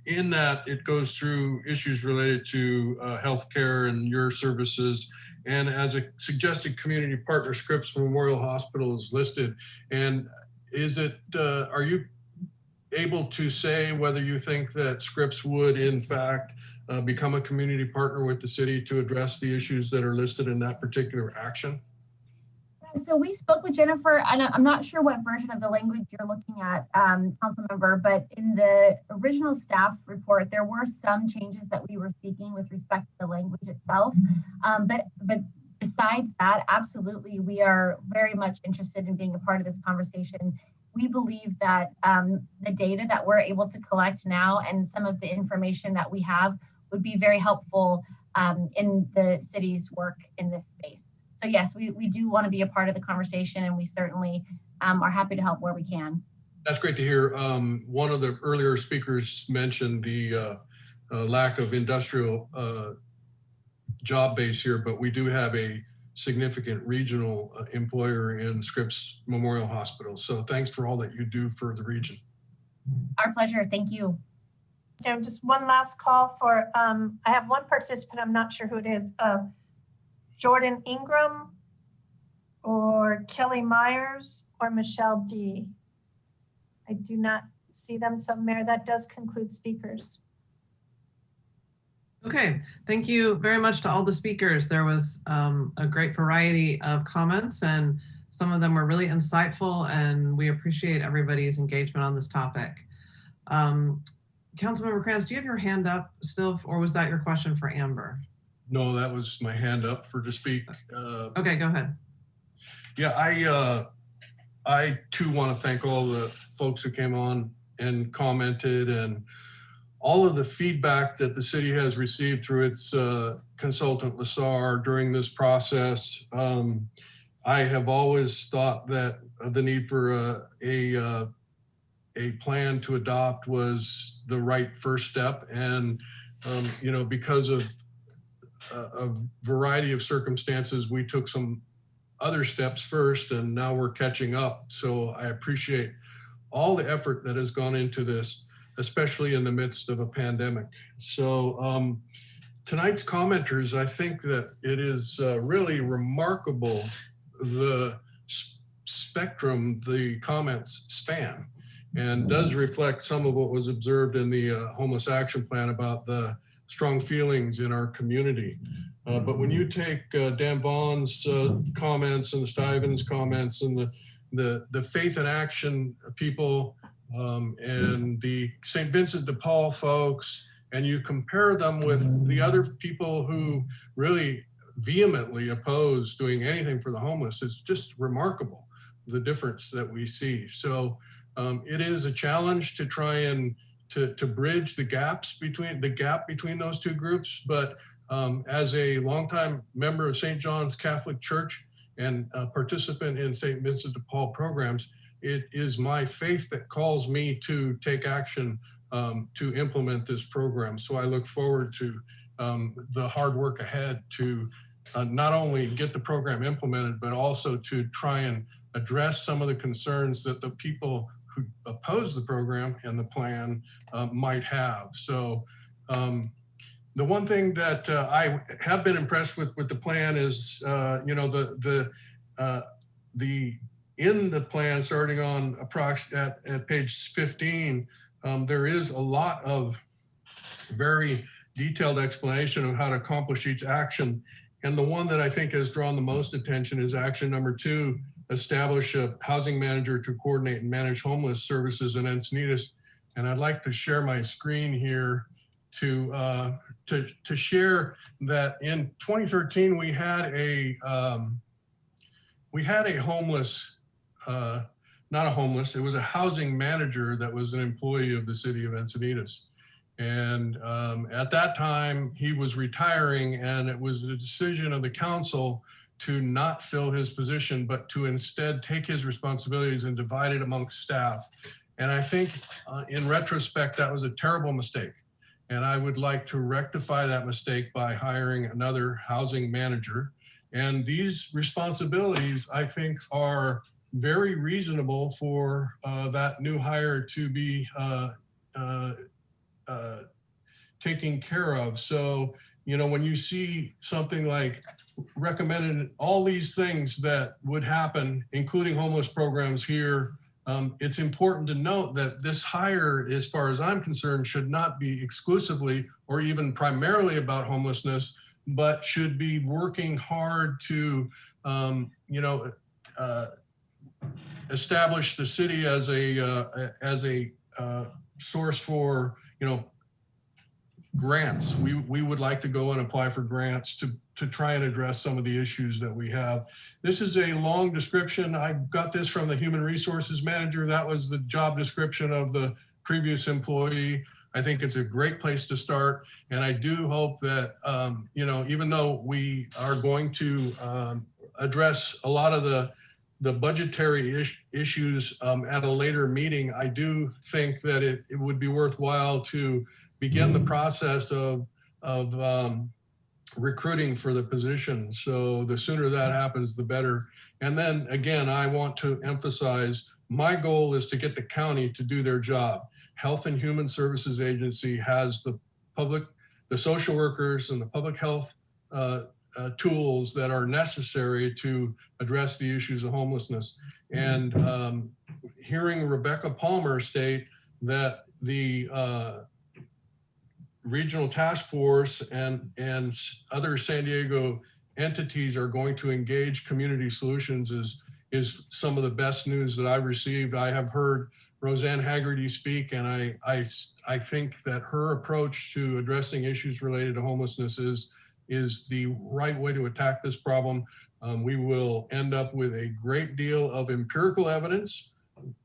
In that, it goes through issues related to healthcare and your services. And as a suggested community partner, Scripps Memorial Hospital is listed. And is it, are you able to say whether you think that Scripps would in fact become a community partner with the city to address the issues that are listed in that particular action?
So we spoke with Jennifer, and I'm not sure what version of the language you're looking at, council member, but in the original staff report, there were some changes that we were seeking with respect to the language itself. But besides that, absolutely, we are very much interested in being a part of this conversation. We believe that the data that we're able to collect now and some of the information that we have would be very helpful in the city's work in this space. So yes, we do want to be a part of the conversation, and we certainly are happy to help where we can.
That's great to hear. One of the earlier speakers mentioned the lack of industrial job base here, but we do have a significant regional employer in Scripps Memorial Hospital. So thanks for all that you do for the region.
Our pleasure. Thank you.
Okay, just one last call for, I have one participant, I'm not sure who it is. Jordan Ingram or Kelly Myers or Michelle D. I do not see them, so Mayor, that does conclude speakers.
Okay, thank you very much to all the speakers. There was a great variety of comments, and some of them were really insightful, and we appreciate everybody's engagement on this topic. Councilmember Kranz, do you have your hand up still, or was that your question for Amber?
No, that was my hand up to speak.
Okay, go ahead.
Yeah, I too want to thank all the folks who came on and commented, and all of the feedback that the city has received through its consultant Lassar during this process. I have always thought that the need for a plan to adopt was the right first step, and you know, because of a variety of circumstances, we took some other steps first, and now we're catching up. So I appreciate all the effort that has gone into this, especially in the midst of a pandemic. So tonight's commenters, I think that it is really remarkable the spectrum the comments span, and does reflect some of what was observed in the Homeless Action Plan about the strong feelings in our community. But when you take Dan Vaughn's comments and the Stivan's comments and the Faith in Action people and the St. Vincent de Paul folks, and you compare them with the other people who really vehemently oppose doing anything for the homeless, it's just remarkable, the difference that we see. So it is a challenge to try and to bridge the gap between those two groups. But as a longtime member of St. John's Catholic Church and a participant in St. Vincent de Paul programs, it is my faith that calls me to take action to implement this program. So I look forward to the hard work ahead to not only get the program implemented, but also to try and address some of the concerns that the people who oppose the program and the plan might have. So the one thing that I have been impressed with the plan is, you know, in the plan, starting on at page 15, there is a lot of very detailed explanation of how to accomplish each action. And the one that I think has drawn the most attention is action number 2, establish a housing manager to coordinate and manage homeless services in Encinitas. And I'd like to share my screen here to share that in 2013 we had a homeless, not a homeless, it was a housing manager that was an employee of the city of Encinitas. And at that time he was retiring, and it was the decision of the council to not fill his position, but to instead take his responsibilities and divide it amongst staff. And I think in retrospect, that was a terrible mistake. And I would like to rectify that mistake by hiring another housing manager. And these responsibilities, I think, are very reasonable for that new hire to be taken care of. So, you know, when you see something like recommended all these things that would happen, including homeless programs here, it's important to note that this hire, as far as I'm concerned, should not be exclusively or even primarily about homelessness, but should be working hard to, you know, establish the city as a source for, you know, grants. We would like to go and apply for grants to try and address some of the issues that we have. This is a long description. I got this from the human resources manager. That was the job description of the previous employee. I think it's a great place to start. And I do hope that, you know, even though we are going to address a lot of the budgetary issues at a later meeting, I do think that it would be worthwhile to begin the process of recruiting for the position. So the sooner that happens, the better. And then again, I want to emphasize, my goal is to get the county to do their job. Health and Human Services Agency has the social workers and the public health tools that are necessary to address the issues of homelessness. And hearing Rebecca Palmer state that the regional task force and other San Diego entities are going to engage community solutions is some of the best news that I've received. I have heard Roseanne Haggerty speak, and I think that her approach to addressing issues related to homelessness is the right way to attack this problem. We will end up with a great deal of empirical evidence,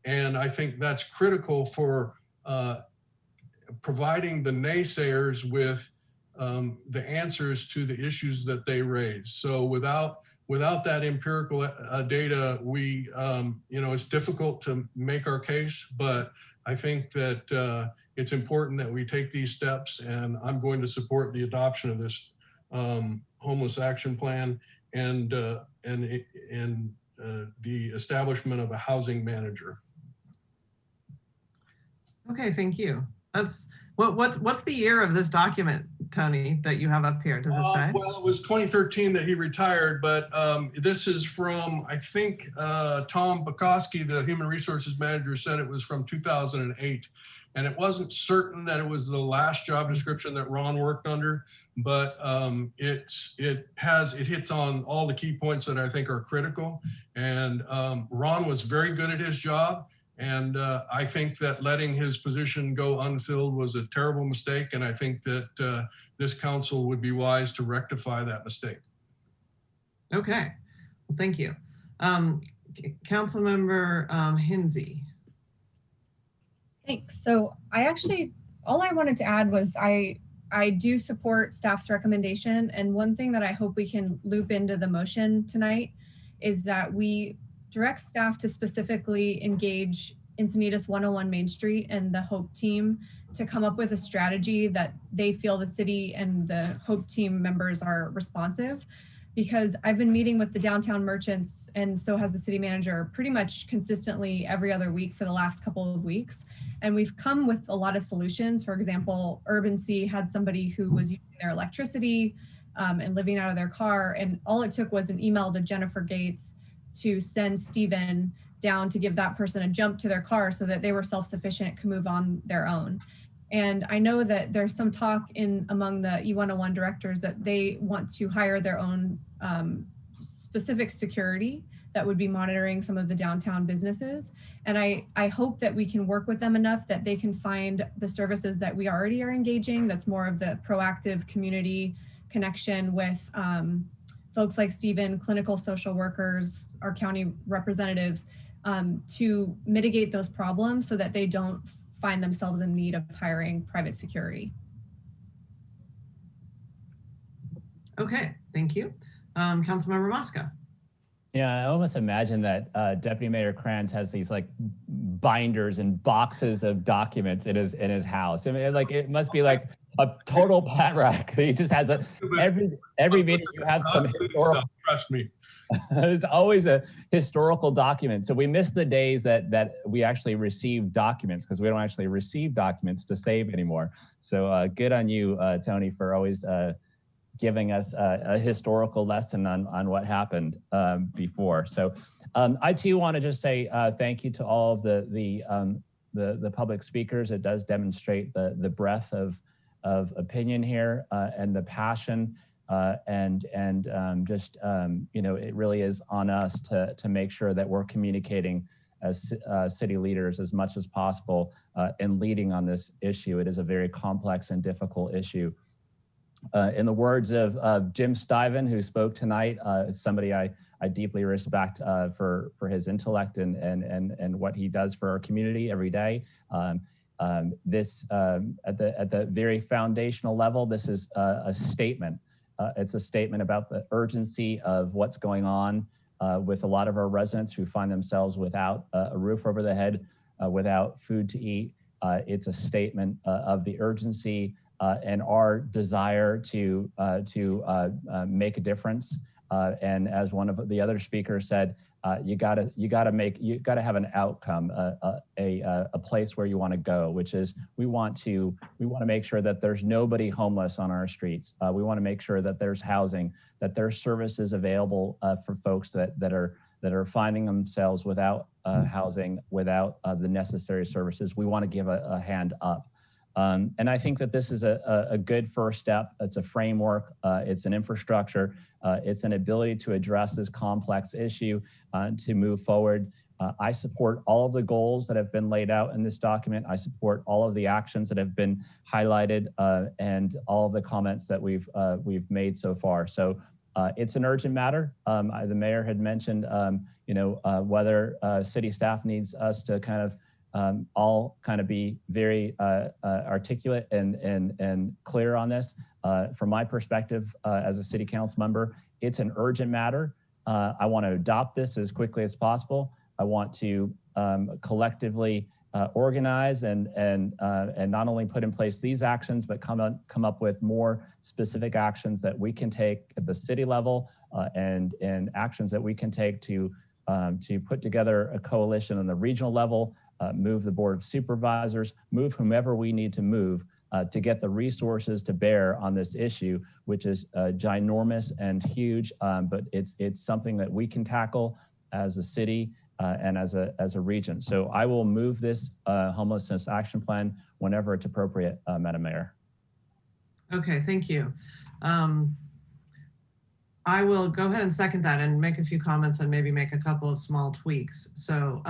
and I think that's critical for providing the naysayers with the answers to the issues that they raise. So without that empirical data, we, it's difficult to make our case, but I think that it's important that we take these steps, and I'm going to support the adoption of this homeless action plan and the establishment of a housing manager.
Okay, thank you. What's the year of this document, Tony, that you have up here? Does it say?
Well, it was 2013 that he retired, but this is from, I think, Tom Bukowski, the human resources manager, said it was from 2008. And it wasn't certain that it was the last job description that Ron worked under, but it hits on all the key points that I think are critical. And Ron was very good at his job. And I think that letting his position go unfilled was a terrible mistake. And I think that this council would be wise to rectify that mistake.
Okay, well, thank you. Councilmember Hinsey.
Thanks. So all I wanted to add was I do support staff's recommendation. And one thing that I hope we can loop into the motion tonight is that we direct staff to specifically engage Encinitas 101 Main Street and the HOPE team to come up with a strategy that they feel the city and the HOPE team members are responsive. Because I've been meeting with the downtown merchants, and so has the city manager, pretty much consistently every other week for the last couple of weeks. And we've come with a lot of solutions. For example, Urban Sea had somebody who was using their electricity and living out of their car. And all it took was an email to Jennifer Gates to send Stivan down to give that person a jump to their car so that they were self-sufficient, could move on their own. And I know that there's some talk among the E101 directors that they want to hire their own specific security that would be monitoring some of the downtown businesses. And I hope that we can work with them enough that they can find the services that we already are engaging, that's more of the proactive community connection with folks like Stivan, clinical social workers, our county representatives, to mitigate those problems so that they don't find themselves in need of hiring private security.
Okay, thank you. Councilmember Mosca.
Yeah, I almost imagine that Deputy Mayor Kranz has these like binders and boxes of documents in his house. I mean, like it must be like a total pat rack. He just has every meeting you have some historical.
Trust me.
It's always a historical document. So we miss the days that we actually receive documents, because we don't actually receive documents to save anymore. So good on you, Tony, for always giving us a historical lesson on what happened before. So I too want to just say thank you to all of the public speakers. It does demonstrate the breadth of opinion here and the passion. It really is on us to make sure that we're communicating as city leaders as much as possible and leading on this issue. It is a very complex and difficult issue. In the words of Jim Stivan, who spoke tonight, somebody I deeply respect for his intellect and what he does for our community every day. At the very foundational level, this is a statement. It's a statement about the urgency of what's going on with a lot of our residents who find themselves without a roof over their head, without food to eat. It's a statement of the urgency and our desire to make a difference. And as one of the other speakers said, you gotta have an outcome, a place where you want to go, which is we want to make sure that there's nobody homeless on our streets. We want to make sure that there's housing, that there's services available for folks that are finding themselves without housing, without the necessary services. We want to give a hand up. And I think that this is a good first step. It's a framework, it's an infrastructure, it's an ability to address this complex issue, to move forward. I support all of the goals that have been laid out in this document. I support all of the actions that have been highlighted and all of the comments that we've made so far. So it's an urgent matter. The mayor had mentioned, whether city staff needs us to kind of all kind of be very articulate and clear on this. From my perspective as a city council member, it's an urgent matter. I want to adopt this as quickly as possible. I want to collectively organize and not only put in place these actions, but come up with more specific actions that we can take at the city level and actions that we can take to put together a coalition on the regional level, move the Board of Supervisors, move whomever we need to move to get the resources to bear on this issue, which is ginormous and huge, but it's something that we can tackle as a city and as a region. So I will move this homelessness action plan whenever it's appropriate, Madam Mayor.
Okay, thank you. I will go ahead and second that and make a few comments and maybe make a couple of small tweaks. So,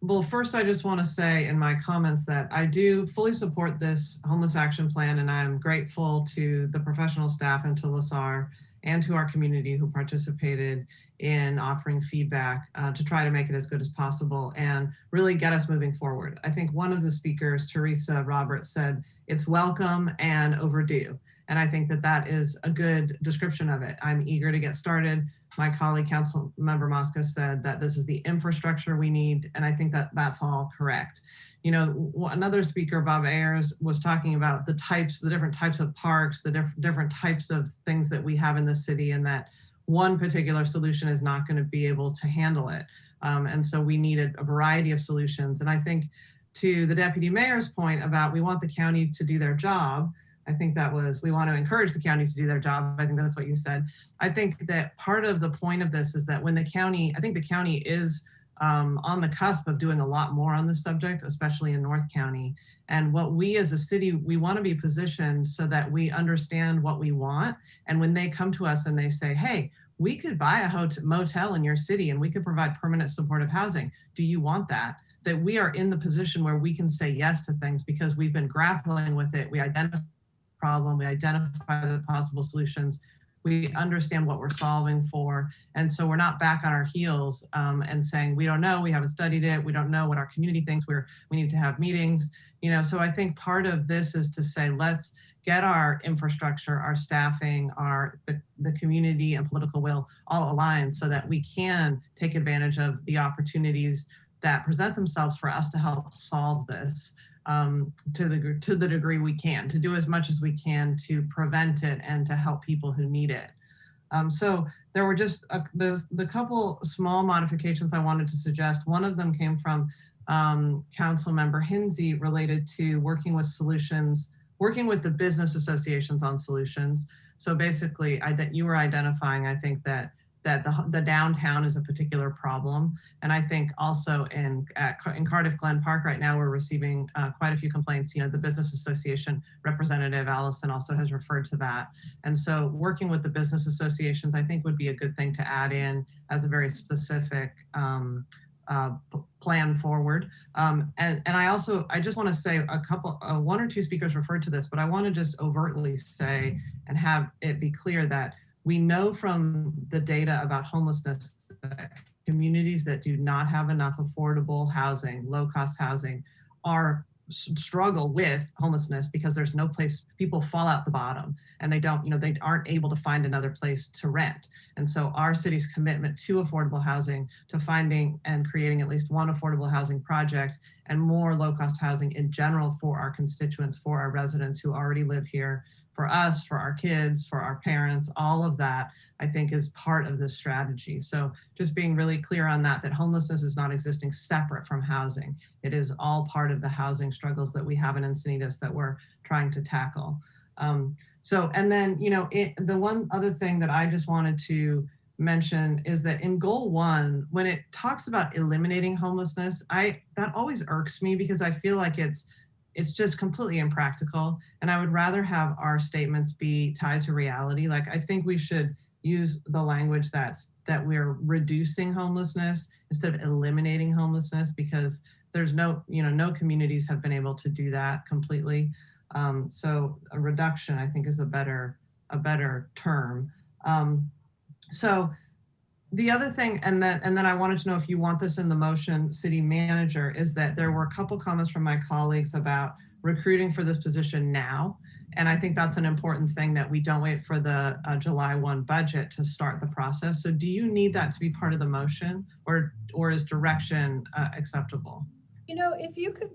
well, first I just want to say in my comments that I do fully support this homeless action plan, and I'm grateful to the professional staff and to LASAR and to our community who participated in offering feedback to try to make it as good as possible and really get us moving forward. I think one of the speakers, Teresa Roberts, said it's welcome and overdue. And I think that that is a good description of it. I'm eager to get started. My colleague, Council Member Mosca, said that this is the infrastructure we need, and I think that that's all correct. You know, another speaker, Bob Ayers, was talking about the different types of parks, the different types of things that we have in the city, and that one particular solution is not going to be able to handle it. And so we needed a variety of solutions. And I think to the Deputy Mayor's point about we want the county to do their job, I think that was, we want to encourage the county to do their job. I think that's what you said. I think that part of the point of this is that when the county, I think the county is on the cusp of doing a lot more on this subject, especially in North County. And what we as a city, we want to be positioned so that we understand what we want. And when they come to us and they say, hey, we could buy a motel in your city and we could provide permanent supportive housing. Do you want that? That we are in the position where we can say yes to things because we've been grappling with it. We identify problem, we identify the possible solutions, we understand what we're solving for, and so we're not back on our heels and saying we don't know, we haven't studied it, we don't know what our community thinks, we need to have meetings, you know. So I think part of this is to say let's get our infrastructure, our staffing, the community and political will all aligned so that we can take advantage of the opportunities that present themselves for us to help solve this. To the degree we can, to do as much as we can to prevent it and to help people who need it. So there were just the couple small modifications I wanted to suggest. One of them came from Council Member Hinsey related to working with the business associations on solutions. So basically, you were identifying, I think, that the downtown is a particular problem. And I think also in Cardiff Glen Park right now, we're receiving quite a few complaints. You know, the Business Association representative, Allison, also has referred to that. And so working with the business associations, I think would be a good thing to add in as a very specific plan forward. And I just want to say one or two speakers referred to this, but I want to just overtly say and have it be clear that we know from the data about homelessness that communities that do not have enough affordable housing, low-cost housing, struggle with homelessness because there's no place, people fall out the bottom and they aren't able to find another place to rent. And so our city's commitment to affordable housing, to finding and creating at least one affordable housing project and more low-cost housing in general for our constituents, for our residents who already live here, for us, for our kids, for our parents, all of that, I think is part of this strategy. So just being really clear on that homelessness is not existing separate from housing. It is all part of the housing struggles that we have in Encinitas that we're trying to tackle. And then, the one other thing that I just wanted to mention is that in goal 1, when it talks about eliminating homelessness, that always irks me because I feel like it's just completely impractical. And I would rather have our statements be tied to reality. Like, I think we should, use the language that we're reducing homelessness instead of eliminating homelessness, because there's no communities have been able to do that completely. So a reduction, I think, is a better term. So the other thing, and then I wanted to know if you want this in the motion, City Manager, is that there were a couple comments from my colleagues about recruiting for this position now. And I think that's an important thing, that we don't wait for the July 1 budget to start the process. So do you need that to be part of the motion, or is direction acceptable?
You know, if you could,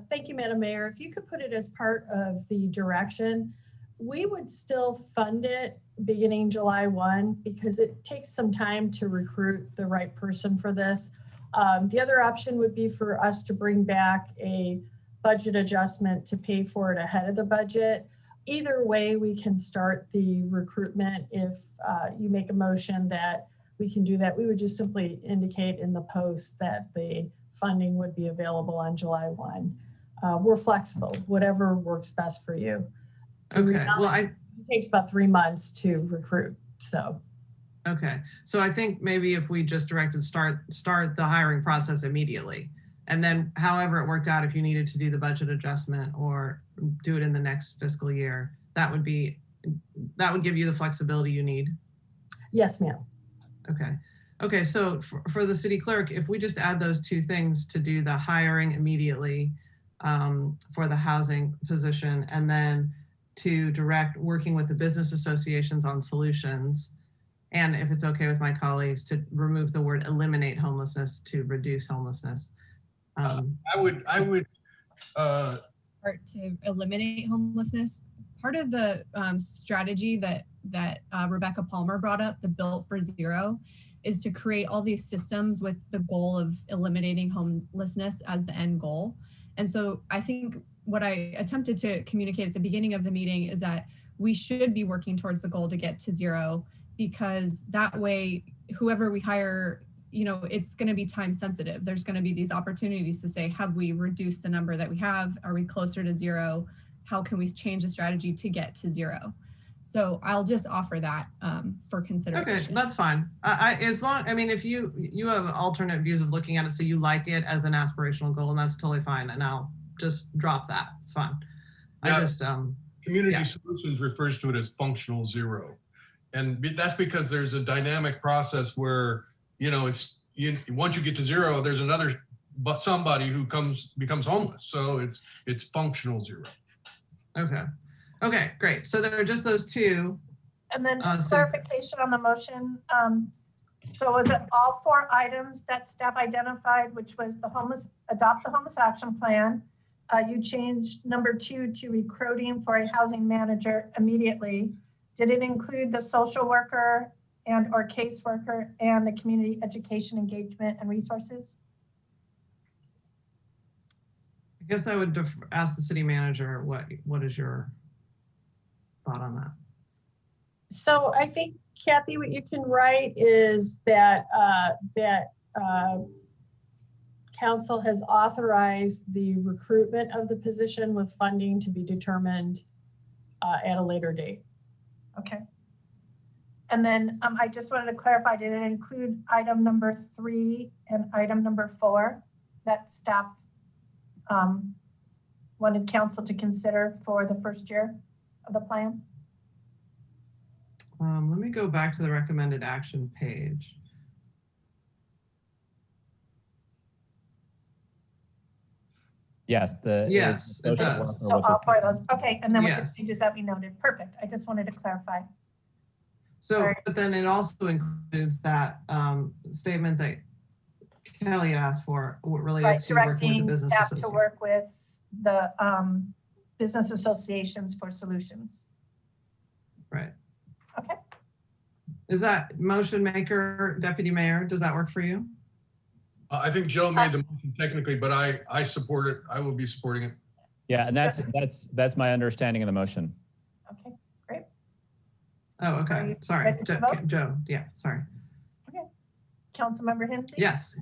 thank you, Madam Mayor, if you could put it as part of the direction, we would still fund it beginning July 1, because it takes some time to recruit the right person for this. The other option would be for us to bring back a budget adjustment to pay for it ahead of the budget. Either way, we can start the recruitment. If you make a motion that we can do that, we would just simply indicate in the post that the funding would be available on July 1. We're flexible, whatever works best for you.
Okay, well,
it takes about 3 months to recruit, so.
Okay, so I think maybe if we just directed start the hiring process immediately, and then however it worked out, if you needed to do the budget adjustment or do it in the next fiscal year, that would give you the flexibility you need.
Yes, ma'am.
Okay, so for the city clerk, if we just add those two things to do the hiring immediately for the housing position, and then to direct working with the business associations on solutions, and if it's okay with my colleagues, to remove the word eliminate homelessness to reduce homelessness.
I would
part to eliminate homelessness. Part of the strategy that Rebecca Palmer brought up, the Built for Zero, is to create all these systems with the goal of eliminating homelessness as the end goal. And so I think what I attempted to communicate at the beginning of the meeting is that we should be working towards the goal to get to zero, because that way, whoever we hire, it's going to be time sensitive. There's going to be these opportunities to say, have we reduced the number that we have? Are we closer to zero? How can we change the strategy to get to zero? So I'll just offer that for consideration.
Okay, that's fine. If you have alternate views of looking at it, so you like it as an aspirational goal, and that's totally fine. And I'll just drop that. It's fine.
Yeah, Community Solutions refers to it as functional zero. And that's because there's a dynamic process where, once you get to zero, there's somebody who becomes homeless. So it's functional zero.
Okay, great. So there are just those two.
And then just clarification on the motion. So is it all 4 items that staff identified, which was adopt the homeless action plan? You changed number 2 to recruiting for a housing manager immediately. Did it include the social worker and or caseworker and the community education engagement and resources?
I guess I would ask the city manager, what is your thought on that?
So I think, Kathy, what you can write is that council has authorized the recruitment of the position with funding to be determined at a later date. Okay. And then I just wanted to clarify, did it include item number 3 and item number 4 that staff wanted council to consider for the first year of the plan?
Let me go back to the recommended action page.
Yes,
it does.
So all 4 of those. Okay, and then with the changes that we noted. Perfect. I just wanted to clarify.
So, but then it also includes that statement that Kelly asked for related to working with the business
staff
association.
to work with the business associations for solutions.
Right.
Okay.
Is that motion maker, Deputy Mayor? Does that work for you?
I think Joe made the motion technically, but I support it. I will be supporting it.
Yeah, and that's my understanding of the motion.
Okay, great.
Oh, okay. Sorry, Joe. Yeah, sorry.
Okay. Councilmember Hinsey?
Yes.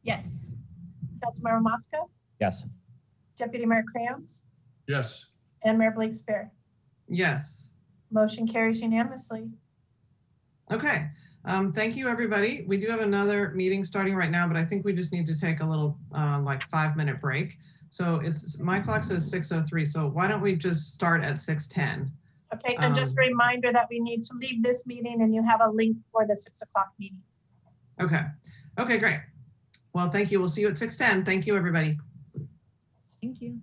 Yes.
Councilmember Moscow?
Yes.
Deputy Mayor Crayons?
Yes.
And Mayor Blake Spare?
Yes.
Motion carries unanimously.
Okay. Thank you, everybody. We do have another meeting starting right now, but I think we just need to take a little like 5-minute break. So my clock says 6:03. So why don't we just start at 6:10?
Okay, and just a reminder that we need to leave this meeting and you have a link for the 6 o'clock meeting.
Okay. Okay, great. Well, thank you. We'll see you at 6:10. Thank you, everybody.
Thank you.